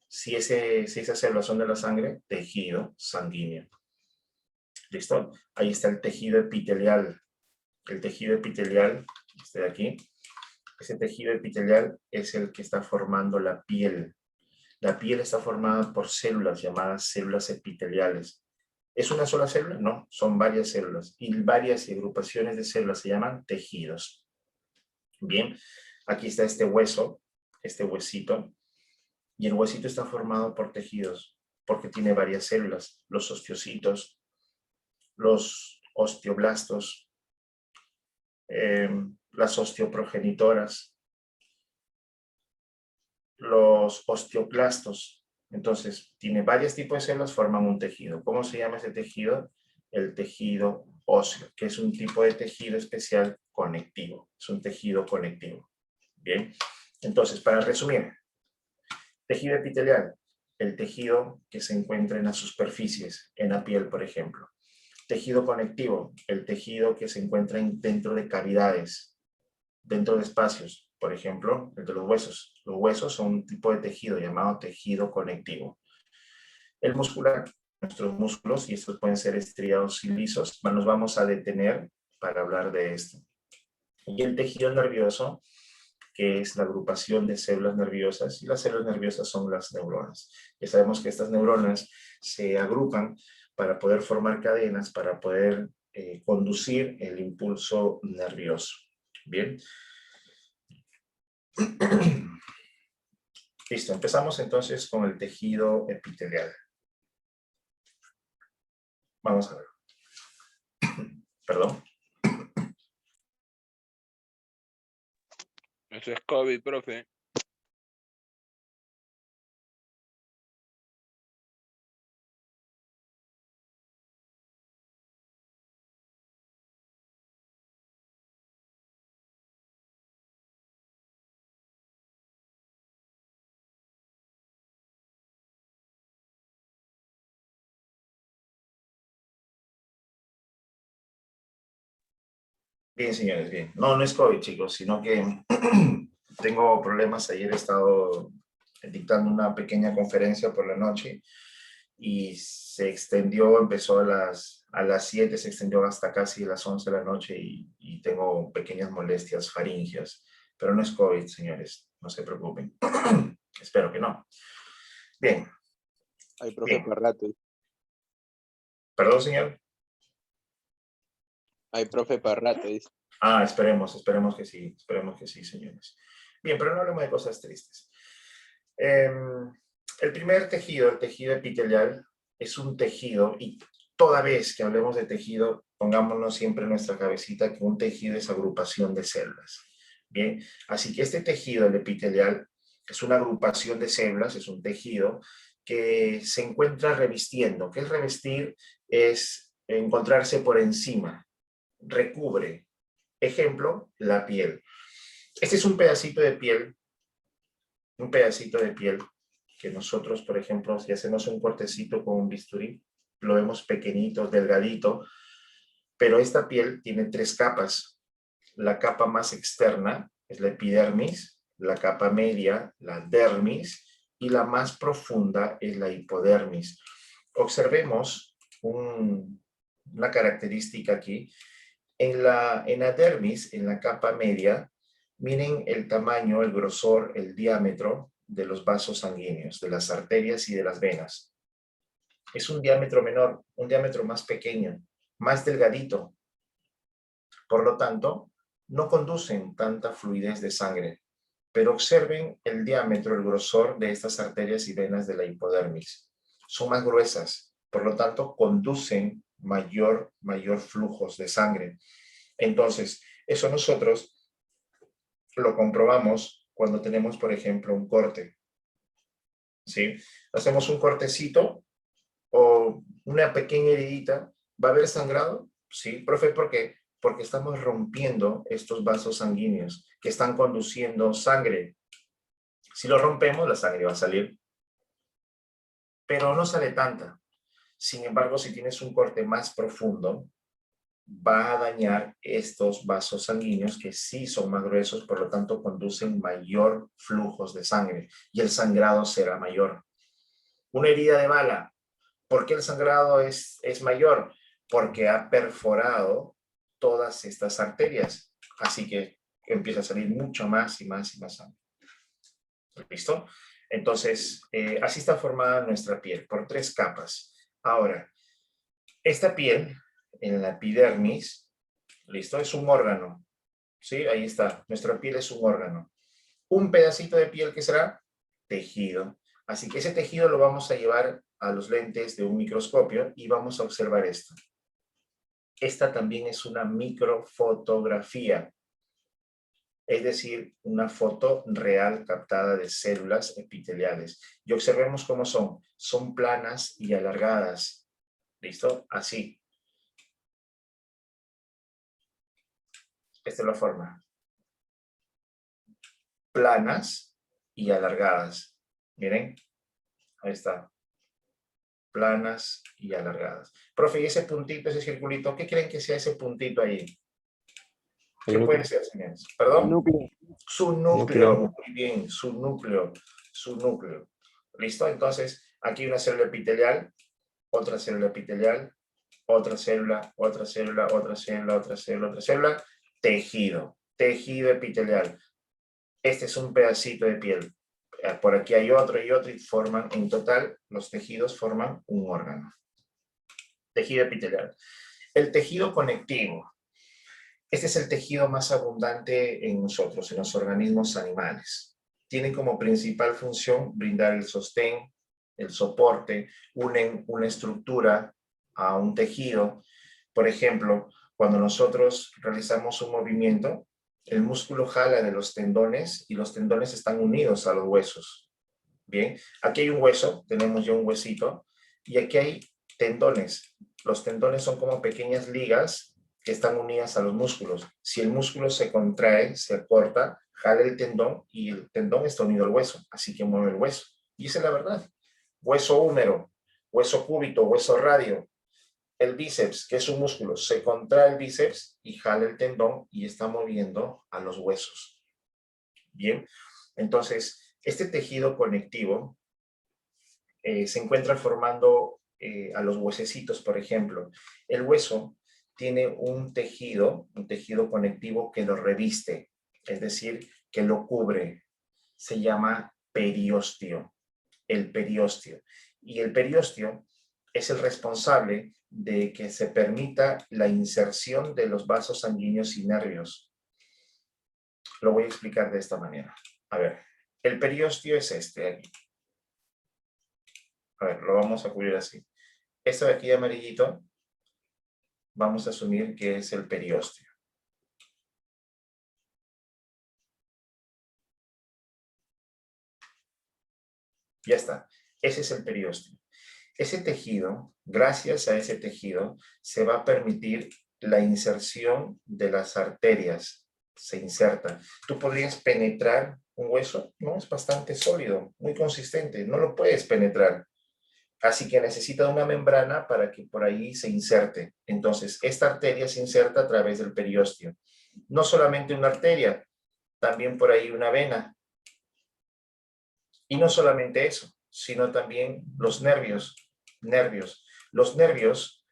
Si esas células son de la sangre, tejido sanguíneo. ¿Listo? Ahí está el tejido epitelial. El tejido epitelial, este de aquí, ese tejido epitelial es el que está formando la piel. La piel está formada por células llamadas células epiteliales. ¿Es una sola célula? No, son varias células. Y varias agrupaciones de células se llaman tejidos. Bien, aquí está este hueso, este huesito. Y el huesito está formado por tejidos, porque tiene varias células. Los osteocitos, los osteoblastos, las osteoprogenitoras, los osteoclastos. Entonces, tiene varios tipos de células, forman un tejido. ¿Cómo se llama ese tejido? El tejido óseo, que es un tipo de tejido especial conectivo. Es un tejido conectivo. Bien, entonces, para resumir, tejido epitelial, el tejido que se encuentra en las superficies, en la piel, por ejemplo. Tejido conectivo, el tejido que se encuentra dentro de cavidades, dentro de espacios, por ejemplo, el de los huesos. Los huesos son un tipo de tejido llamado tejido conectivo. El muscular, nuestros músculos, y estos pueden ser estriados y lisos, nos vamos a detener para hablar de esto. Y el tejido nervioso, que es la agrupación de células nerviosas, y las células nerviosas son las neuronas. Ya sabemos que estas neuronas se agrupan para poder formar cadenas, para poder conducir el impulso nervioso. Bien. Listo, empezamos entonces con el tejido epitelial. Vamos a ver. Perdón. Eso es COVID, profe. Bien, señores, bien. No, no es COVID, chicos, sino que tengo problemas. Ayer he estado dictando una pequeña conferencia por la noche y se extendió, empezó a las 7, se extendió hasta casi las 11 de la noche y tengo pequeñas molestias faríngeas. Pero no es COVID, señores, no se preocupen. Espero que no. Bien. Ay, profe, Bien. para rato. Perdón, señor. Ay, profe, para rato, dice. Ah, esperemos que sí, señores. Bien, pero no hablemos de cosas tristes. El primer tejido, el tejido epitelial, es un tejido, y toda vez que hablemos de tejido, pongámonos siempre en nuestra cabecita que un tejido es agrupación de células. Bien, así que este tejido, el epitelial, es una agrupación de células, es un tejido que se encuentra revistiendo. ¿Qué es revestir? Es encontrarse por encima, recubre. Ejemplo, la piel. Este es un pedacito de piel que nosotros, por ejemplo, si hacemos un cortecito con un bisturí, lo vemos pequeñito, delgadito, pero esta piel tiene 3 capas. La capa más externa es la epidermis, la capa media, la dermis, y la más profunda es la hipodermis. Observemos una característica aquí. En la dermis, en la capa media, miren el tamaño, el grosor, el diámetro de los vasos sanguíneos, de las arterias y de las venas. Es un diámetro menor, un diámetro más pequeño, más delgadito. Por lo tanto, no conducen tanta fluidez de sangre. Pero observen el diámetro, el grosor de estas arterias y venas de la hipodermis. Son más gruesas, por lo tanto, conducen mayor flujos de sangre. Entonces, eso nosotros lo comprobamos cuando tenemos, por ejemplo, un corte. ¿Sí? Hacemos un cortecito o una pequeña heridita. ¿Va a haber sangrado? Sí, profe, ¿por qué? Porque estamos rompiendo estos vasos sanguíneos que están conduciendo sangre. Si lo rompemos, la sangre va a salir. Pero no sale tanta. Sin embargo, si tienes un corte más profundo, va a dañar estos vasos sanguíneos que sí son más gruesos, por lo tanto conducen mayor flujos de sangre y el sangrado será mayor. Una herida de bala, ¿por qué el sangrado es mayor? Porque ha perforado todas estas arterias, así que empieza a salir mucho más y más y más sangre. ¿Listo? Entonces, así está formada nuestra piel, por 3 capas. Ahora, esta piel, en la epidermis, ¿listo? Es un órgano, ¿sí? Ahí está, nuestra piel es un órgano. Un pedacito de piel que será tejido. Así que ese tejido lo vamos a llevar a los lentes de un microscopio y vamos a observar esto. Esta también es una microfotografía, es decir, una foto real captada de células epiteliales. Y observemos cómo son. Son planas y alargadas. ¿Listo? Así. Esta es la forma. Planas y alargadas. Miren. Ahí está. Planas y alargadas. Profe, ¿y ese puntito, ese circulito, qué creen que sea ese puntito ahí? ¿Qué puede ser, señores? ¿Perdón? Núcleo. Su núcleo. Muy bien, su núcleo. Su núcleo. ¿Listo? Entonces, aquí una célula epitelial, otra célula epitelial, otra célula, otra célula, otra célula, otra célula, otra célula. Tejido. Tejido epitelial. Este es un pedacito de piel. Por aquí hay otro y otro y forman, en total, los tejidos forman un órgano. Tejido epitelial. El tejido conectivo. Este es el tejido más abundante en nosotros, en los organismos animales. Tiene como principal función brindar el sostén, el soporte, unen una estructura a un tejido. Por ejemplo, cuando nosotros realizamos un movimiento, el músculo jala de los tendones y los tendones están unidos a los huesos. Bien, aquí hay un hueso, tenemos ya un huesito, y aquí hay tendones. Los tendones son como pequeñas ligas que están unidas a los músculos. Si el músculo se contrae, se acorta, jala el tendón y el tendón está unido al hueso, así que mueve el hueso. Y esa es la verdad. Hueso húmero, hueso cúbito, hueso radio. El bíceps, que es un músculo, se contrae el bíceps y jala el tendón y está moviendo a los huesos. Bien, entonces, este tejido conectivo se encuentra formando a los huesecitos, por ejemplo. El hueso tiene un tejido conectivo que lo reviste, es decir, que lo cubre. Se llama periósteo, el periósteo. Y el periósteo es el responsable de que se permita la inserción de los vasos sanguíneos y nervios. Lo voy a explicar de esta manera. A ver, el periósteo es este de aquí. A ver, lo vamos a cubrir así. Esto de aquí de amarillito, vamos a asumir que es el periósteo. Ya está. Ese es el periósteo. Ese tejido, gracias a ese tejido, se va a permitir la inserción de las arterias. Se inserta. ¿Tú podrías penetrar un hueso? No, es bastante sólido, muy consistente. No lo puedes penetrar. Así que necesita una membrana para que por ahí se inserte. Entonces, esta arteria se inserta a través del periósteo. No solamente una arteria, también por ahí una vena. Y no solamente eso, sino también los nervios. Los nervios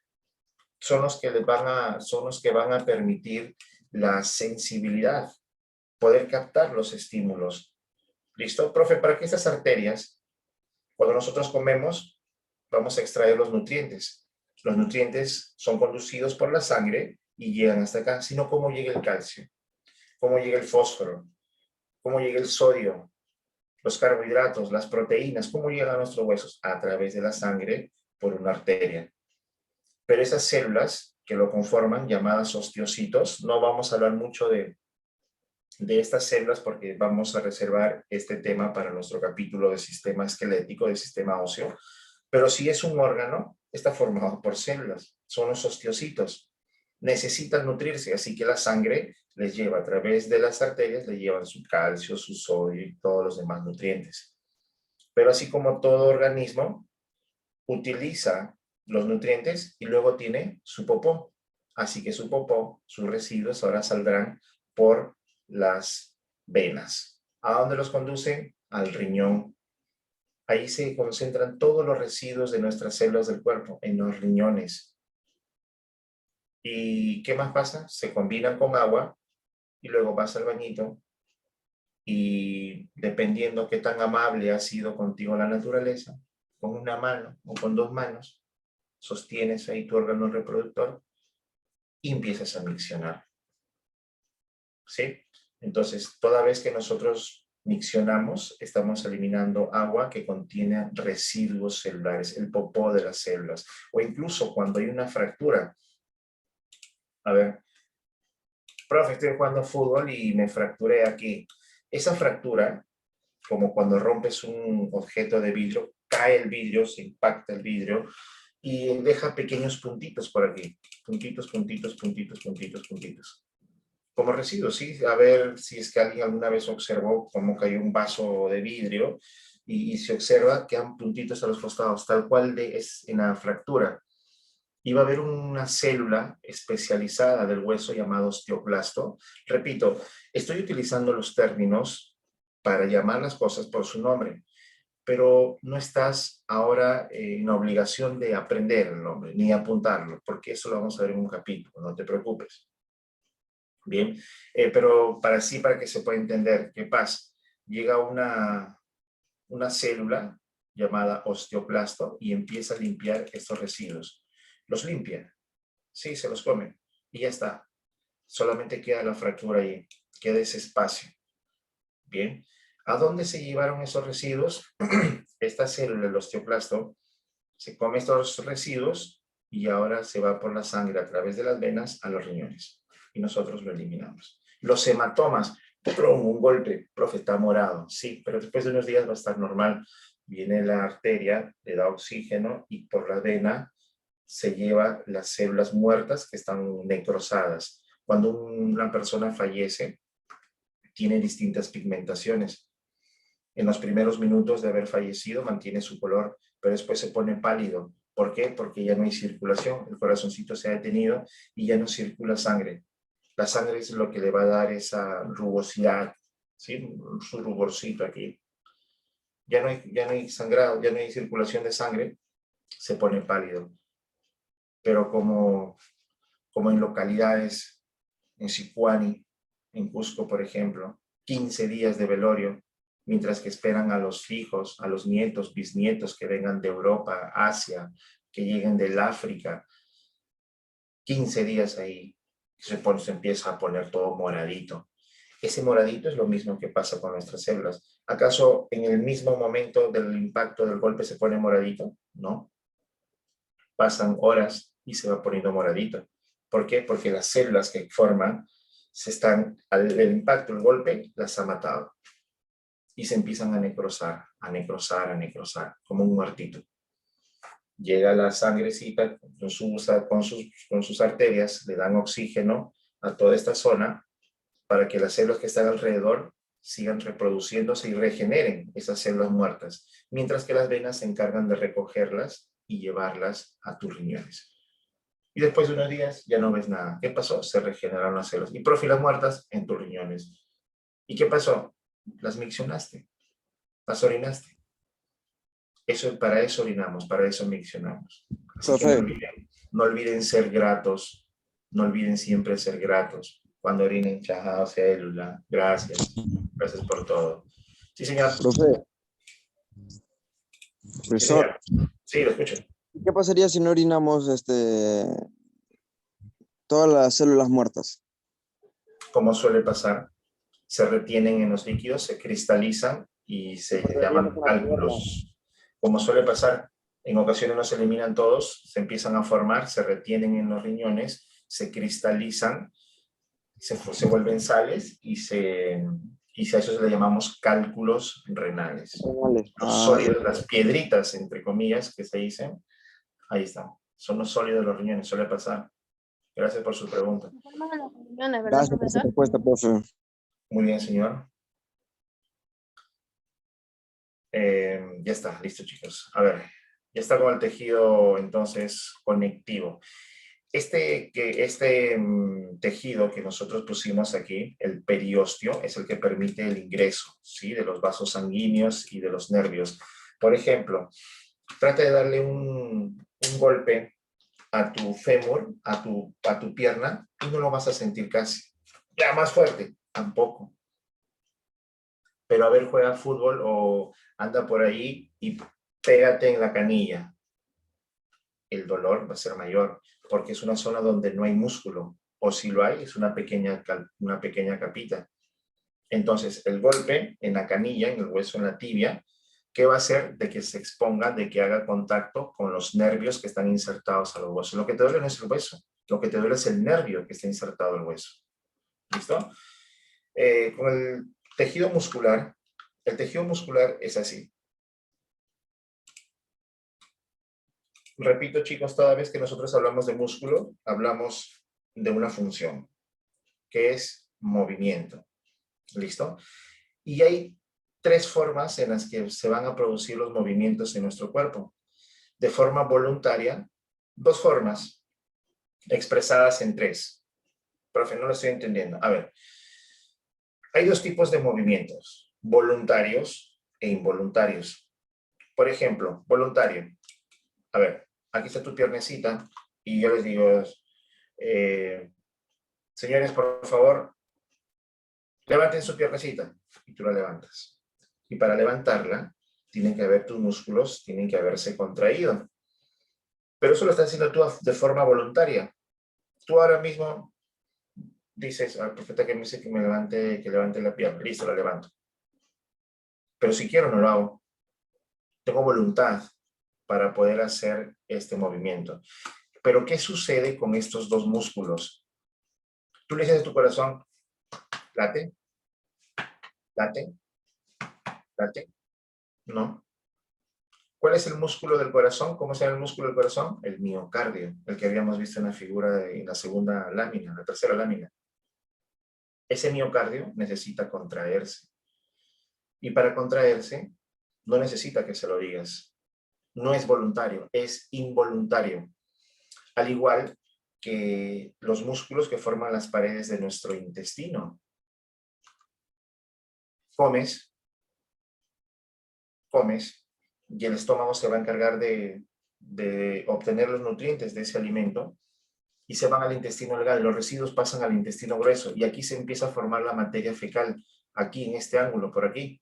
son los que van a permitir la sensibilidad, poder captar los estímulos. ¿Listo? Profe, para que estas arterias, cuando nosotros comemos, vamos a extraer los nutrientes. Los nutrientes son conducidos por la sangre y llegan hasta acá, sino cómo llega el calcio, cómo llega el fósforo, cómo llega el sodio, los carbohidratos, las proteínas, cómo llegan a nuestros huesos a través de la sangre por una arteria. Pero esas células que lo conforman, llamadas osteocitos, no vamos a hablar mucho de estas células porque vamos a reservar este tema para nuestro capítulo de sistema esquelético, de sistema óseo, pero si es un órgano, está formado por células, son los osteocitos. Necesitan nutrirse, así que la sangre les lleva a través de las arterias, le llevan su calcio, su sodio y todos los demás nutrientes. Pero así como todo organismo, utiliza los nutrientes y luego tiene su popó. Así que su popó, sus residuos ahora saldrán por las venas. ¿A dónde los conducen? Al riñón. Ahí se concentran todos los residuos de nuestras células del cuerpo, en los riñones. ¿Y qué más pasa? Se combinan con agua y luego vas al bañito y dependiendo qué tan amable ha sido contigo la naturaleza, con una mano o con dos manos, sostienes ahí tu órgano reproductor y empiezas a miccionar. ¿Sí? Entonces, toda vez que nosotros miccionamos, estamos eliminando agua que contiene residuos celulares, el popó de las células, o incluso cuando hay una fractura. A ver, profe, estoy jugando fútbol y me fracturé aquí. Esa fractura, como cuando rompes un objeto de vidrio, cae el vidrio, se impacta el vidrio y deja pequeños puntitos por aquí. Puntitos, puntitos, puntitos, puntitos, puntitos. Como residuos, ¿sí? A ver si es que alguien alguna vez observó cómo cayó un vaso de vidrio y se observa que han puntitos a los costados, tal cual es en la fractura. Y va a haber una célula especializada del hueso llamado osteoclasto. Repito, estoy utilizando los términos para llamar las cosas por su nombre, pero no estás ahora en obligación de aprender el nombre, ni apuntarlo, porque eso lo vamos a ver en un capítulo, no te preocupes. Bien, pero para que se pueda entender qué pasa. Llega una célula llamada osteoclasto y empieza a limpiar estos residuos. Los limpia, sí, se los come y ya está. Solamente queda la fractura ahí, queda ese espacio. Bien, ¿a dónde se llevaron esos residuos? Esta célula, el osteoclasto, se come estos residuos y ahora se va por la sangre a través de las venas a los riñones. Y nosotros lo eliminamos. Los hematomas, un golpe, profe, está morado. Sí, pero después de unos días va a estar normal. Viene la arteria, le da oxígeno y por la vena se lleva las células muertas que están necrosadas. Cuando una persona fallece, tiene distintas pigmentaciones. En los primeros minutos de haber fallecido mantiene su color, pero después se pone pálido. ¿Por qué? Porque ya no hay circulación, el corazoncito se ha detenido y ya no circula sangre. La sangre es lo que le va a dar esa rugosidad, ¿sí? Su ruborcito aquí. Ya no hay sangrado, ya no hay circulación de sangre, se pone pálido. Pero como en localidades, en Sicuani, en Cusco, por ejemplo, 15 días de velorio, mientras que esperan a los hijos, a los nietos, bisnietos que vengan de Europa, Asia, que lleguen del África. 15 días ahí, se empieza a poner todo moradito. Ese moradito es lo mismo que pasa con nuestras células. ¿Acaso en el mismo momento del impacto del golpe se pone moradito? No. Pasan horas y se va poniendo moradito. ¿Por qué? Porque las células que forman el impacto, el golpe, las ha matado. Y se empiezan a necrosar, a necrosar, a necrosar, como un muertito. Llega la sangrecita con sus arterias, le dan oxígeno a toda esta zona para que las células que están alrededor sigan reproduciéndose y regeneren esas células muertas, mientras que las venas se encargan de recogerlas y llevarlas a tus riñones. Y después de unos días ya no ves nada. ¿Qué pasó? Se regeneraron las células. Y profilas muertas en tus riñones. ¿Y qué pasó? Las miccionaste, las orinaste. Para eso orinamos, para eso miccionamos. Así que no olviden ser gratos, no olviden siempre ser gratos. Cuando orinen, chao, célula, gracias, gracias por todo. Sí, señor. Profe. Sí, Profesor, señor. Sí, lo escucho. ¿qué pasaría si no orinamos todas las células muertas? Como suele pasar, se retienen en los líquidos, se cristalizan y se llaman cálculos. Como suele pasar, en ocasiones no se eliminan todos, se empiezan a formar, se retienen en los riñones, se cristalizan, se vuelven sales y a eso se le llamamos cálculos renales. Los sólidos, las piedritas, entre comillas, que se dicen, ahí están. Son los sólidos de los riñones, suele pasar. Gracias por su pregunta. Gracias por su respuesta, profe. Muy bien, señor. Ya está, listo, chicos. A ver, ya está con el tejido, entonces, conectivo. Este tejido que nosotros pusimos aquí, el periósteo, es el que permite el ingreso, ¿sí?, de los vasos sanguíneos y de los nervios. Por ejemplo, trata de darle un golpe a tu fémur, a tu pierna, y no lo vas a sentir casi. Ya, más fuerte, tampoco. Pero a ver, juega fútbol o anda por ahí y pégate en la canilla. El dolor va a ser mayor, porque es una zona donde no hay músculo, o si lo hay, es una pequeña capita. Entonces, el golpe en la canilla, en el hueso, en la tibia, ¿qué va a hacer? De que se exponga, de que haga contacto con los nervios que están insertados a los huesos. Lo que te duele no es el hueso, lo que te duele es el nervio que está insertado al hueso. ¿Listo? Con el tejido muscular es así. Repito, chicos, toda vez que nosotros hablamos de músculo, hablamos de una función, que es movimiento. ¿Listo? Y hay tres formas en las que se van a producir los movimientos en nuestro cuerpo. De forma voluntaria, dos formas, expresadas en tres. Profe, no lo estoy entendiendo. A ver, hay dos tipos de movimientos, voluntarios e involuntarios. Por ejemplo, voluntario. A ver, aquí está tu piernecita y yo les digo, señores, por favor, levanten su piernecita y tú la levantas. Y para levantarla, tienen que haber tus músculos, tienen que haberse contraído. Pero eso lo estás haciendo tú de forma voluntaria. Tú ahora mismo dices al profeta que me dice que levante la pierna. Listo, la levanto. Pero si quiero no lo hago. Tengo voluntad para poder hacer este movimiento. Pero ¿qué sucede con estos dos músculos? Tú le dices a tu corazón, late, late, late. No. ¿Cuál es el músculo del corazón? ¿Cómo se llama el músculo del corazón? El miocardio, el que habíamos visto en la figura, en la segunda lámina, la tercera lámina. Ese miocardio necesita contraerse. Y para contraerse, no necesita que se lo digas. No es voluntario, es involuntario. Al igual que los músculos que forman las paredes de nuestro intestino. Comes, y el estómago se va a encargar de obtener los nutrientes de ese alimento y se van al intestino delgado. Los residuos pasan al intestino grueso y aquí se empieza a formar la materia fecal, aquí en este ángulo, por aquí.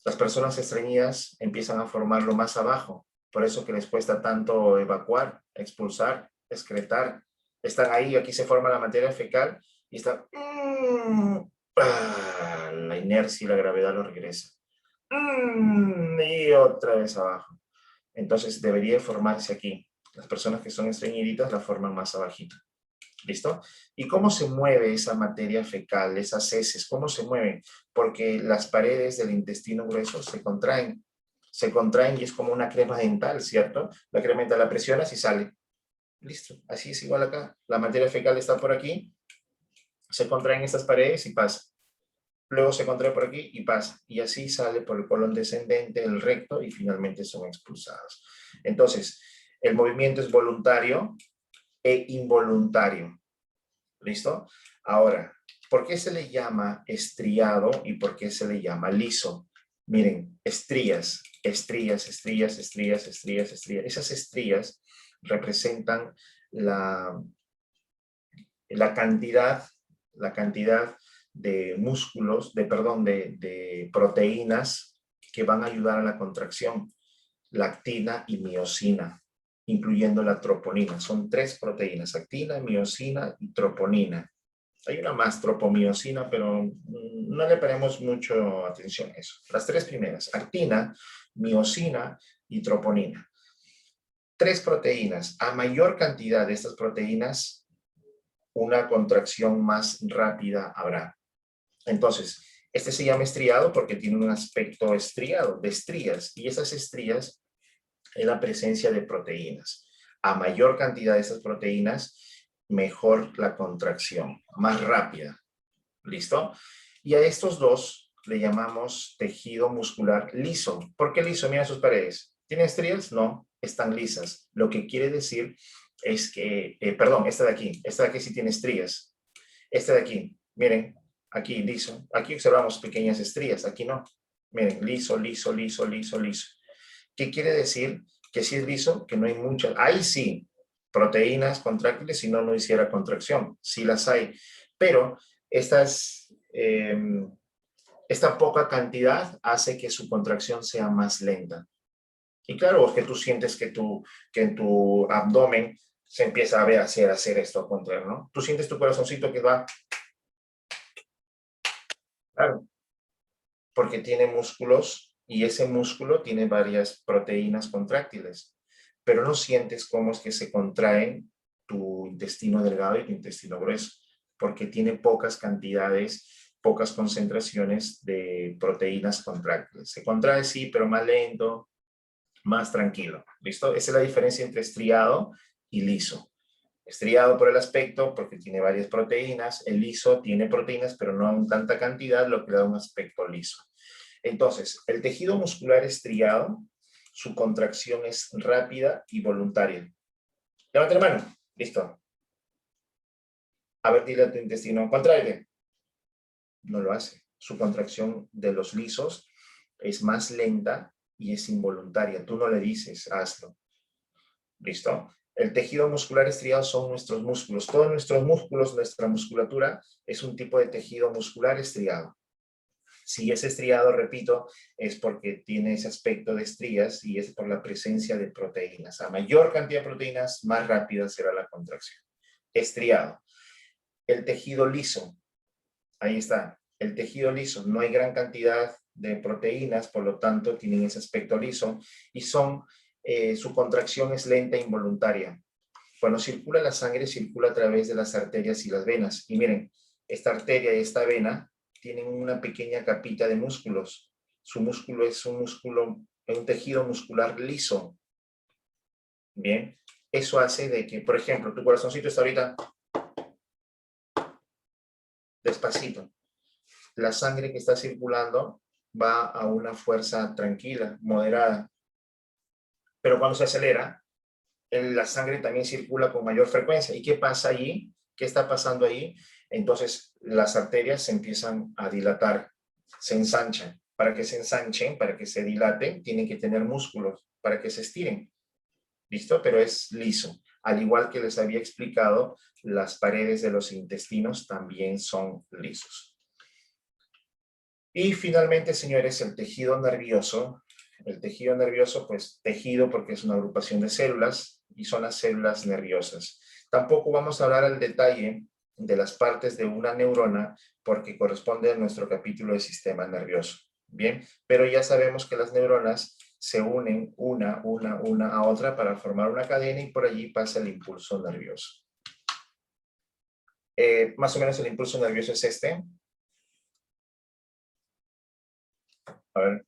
Las personas estreñidas empiezan a formarlo más abajo, por eso que les cuesta tanto evacuar, expulsar, excretar. Están ahí, aquí se forma la materia fecal y está... la inercia y la gravedad lo regresa. Y otra vez abajo. Entonces debería formarse aquí. Las personas que son estreñiditas la forman más abajito. ¿Listo? ¿Y cómo se mueve esa materia fecal, esas heces? ¿Cómo se mueven? Porque las paredes del intestino grueso se contraen y es como una crema dental, ¿cierto? La crema dental la presionas y sale. Listo, así es igual acá. La materia fecal está por aquí, se contraen estas paredes y pasa. Luego se contrae por aquí y pasa. Y así sale por el colon descendente, el recto y finalmente son expulsados. Entonces, el movimiento es voluntario e involuntario. ¿Listo? Ahora, ¿Por qué se le llama estriado y por qué se le llama liso? Miren, estrías, estrías, estrías, estrías, estrías, estrías. Esas estrías representan la cantidad de músculos, de proteínas que van a ayudar a la contracción, lactina y miosina, incluyendo la troponina. Son 3 proteínas, actina, miosina y troponina. Hay una más, tropomiosina, pero no le ponemos mucho atención a eso. Las 3 primeras, actina, miosina y troponina. 3 proteínas. A mayor cantidad de estas proteínas, una contracción más rápida habrá. Entonces, este se llama estriado porque tiene un aspecto estriado, de estrías, y esas estrías es la presencia de proteínas. A mayor cantidad de esas proteínas, mejor la contracción, más rápida. ¿Listo? Y a estos dos le llamamos tejido muscular liso. ¿Por qué liso? Mira sus paredes. ¿Tiene estrías? No, están lisas. Lo que quiere decir es que, perdón, esta de aquí sí tiene estrías. Esta de aquí, miren, aquí liso. Aquí observamos pequeñas estrías, aquí no. Miren, liso, liso, liso, liso, liso. ¿Qué quiere decir? Que si es liso, que no hay muchas. Ahí sí, proteínas contráctiles, si no, no hiciera contracción. Sí las hay. Pero esta poca cantidad hace que su contracción sea más lenta. Y claro, que tú sientes que en tu abdomen se empieza a hacer esto a contraer, ¿no? Tú sientes tu corazoncito que va. Claro, porque tiene músculos y ese músculo tiene varias proteínas contráctiles, pero no sientes cómo es que se contraen tu intestino delgado y tu intestino grueso, porque tiene pocas cantidades, pocas concentraciones de proteínas contráctiles. Se contrae sí, pero más lento, más tranquilo. ¿Listo? Esa es la diferencia entre estriado y liso. Estriado por el aspecto, porque tiene varias proteínas. El liso tiene proteínas, pero no en tanta cantidad, lo que da un aspecto liso. Entonces, el tejido muscular estriado, su contracción es rápida y voluntaria. Levanta la mano. Listo. A ver, dile a tu intestino, contrae. No lo hace. Su contracción de los lisos es más lenta y es involuntaria. Tú no le dices, hazlo. ¿Listo? El tejido muscular estriado son nuestros músculos. Todos nuestros músculos, nuestra musculatura, es un tipo de tejido muscular estriado. Si es estriado, repito, es porque tiene ese aspecto de estrías y es por la presencia de proteínas. A mayor cantidad de proteínas, más rápida será la contracción. Estriado. El tejido liso. Ahí está. El tejido liso. No hay gran cantidad de proteínas, por lo tanto, tienen ese aspecto liso y su contracción es lenta e involuntaria. Cuando circula la sangre, circula a través de las arterias y las venas. Y miren, esta arteria y esta vena tienen una pequeña capita de músculos. Su músculo es un tejido muscular liso. Bien, eso hace de que, por ejemplo, tu corazoncito está ahorita despacito. La sangre que está circulando va a una fuerza tranquila, moderada. Pero cuando se acelera, la sangre también circula con mayor frecuencia. ¿Y qué pasa allí? ¿Qué está pasando allí? Entonces las arterias se empiezan a dilatar, se ensanchan. Para que se ensanchen, para que se dilaten, tienen que tener músculos para que se estiren. ¿Listo? Pero es liso. Al igual que les había explicado, las paredes de los intestinos también son lisos. Y finalmente, señores, el tejido nervioso. El tejido nervioso, pues tejido porque es una agrupación de células y son las células nerviosas. Tampoco vamos a hablar al detalle de las partes de una neurona porque corresponde a nuestro capítulo de sistema nervioso. Bien, pero ya sabemos que las neuronas se unen una a otra para formar una cadena y por allí pasa el impulso nervioso. Más o menos el impulso nervioso es este. A ver,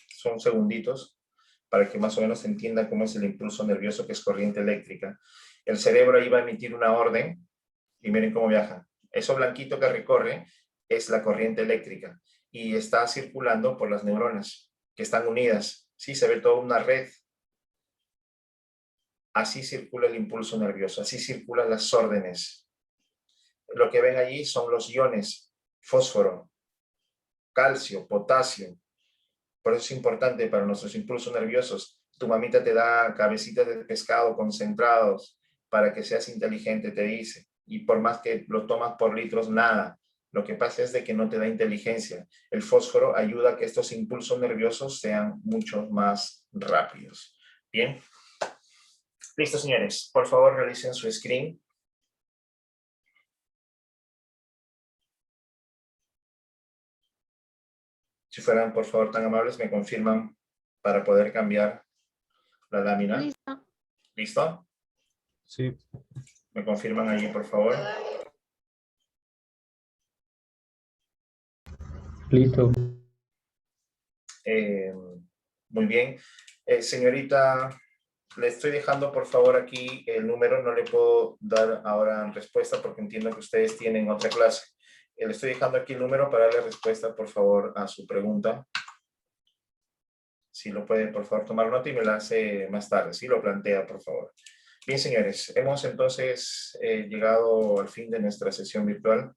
son segunditos para que más o menos se entienda cómo es el impulso nervioso, que es corriente eléctrica. El cerebro ahí va a emitir una orden y miren cómo viaja. Eso blanquito que recorre es la corriente eléctrica y está circulando por las neuronas que están unidas. Sí, se ve toda una red. Así circula el impulso nervioso, así circulan las órdenes. Lo que ven allí son los iones, fósforo, calcio, potasio. Por eso es importante para nuestros impulsos nerviosos. Tu mamita te da cabecitas de pescado concentrados para que seas inteligente, te dice. Y por más que lo tomas por litros, nada. Lo que pasa es de que no te da inteligencia. El fósforo ayuda a que estos impulsos nerviosos sean mucho más rápidos. Bien. Listo, señores. Por favor, realicen su screen. Si fueran, por favor, tan amables, me confirman para poder cambiar la lámina. Listo. ¿Listo? Sí. Me confirman allí, por favor. Listo. Muy bien. Señorita, le estoy dejando, por favor, aquí el número. No le puedo dar ahora respuesta porque entiendo que ustedes tienen otra clase. Le estoy dejando aquí el número para darle respuesta, por favor, a su pregunta. Si lo puede, por favor, tomar nota y me la hace más tarde. Si lo plantea, por favor. Bien, señores, hemos entonces llegado al fin de nuestra sesión virtual.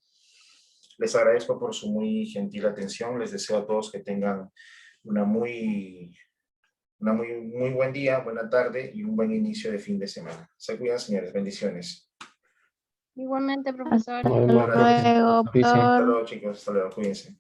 Les agradezco por su muy gentil atención. Les deseo a todos que tengan muy buen día, buena tarde y un buen inicio de fin de semana. Se cuidan, señores. Bendiciones. Igualmente, profesor. Nos vemos, profe. Luego, Auspicio. Hasta profesor. luego, chicos. Hasta luego. Cuídense.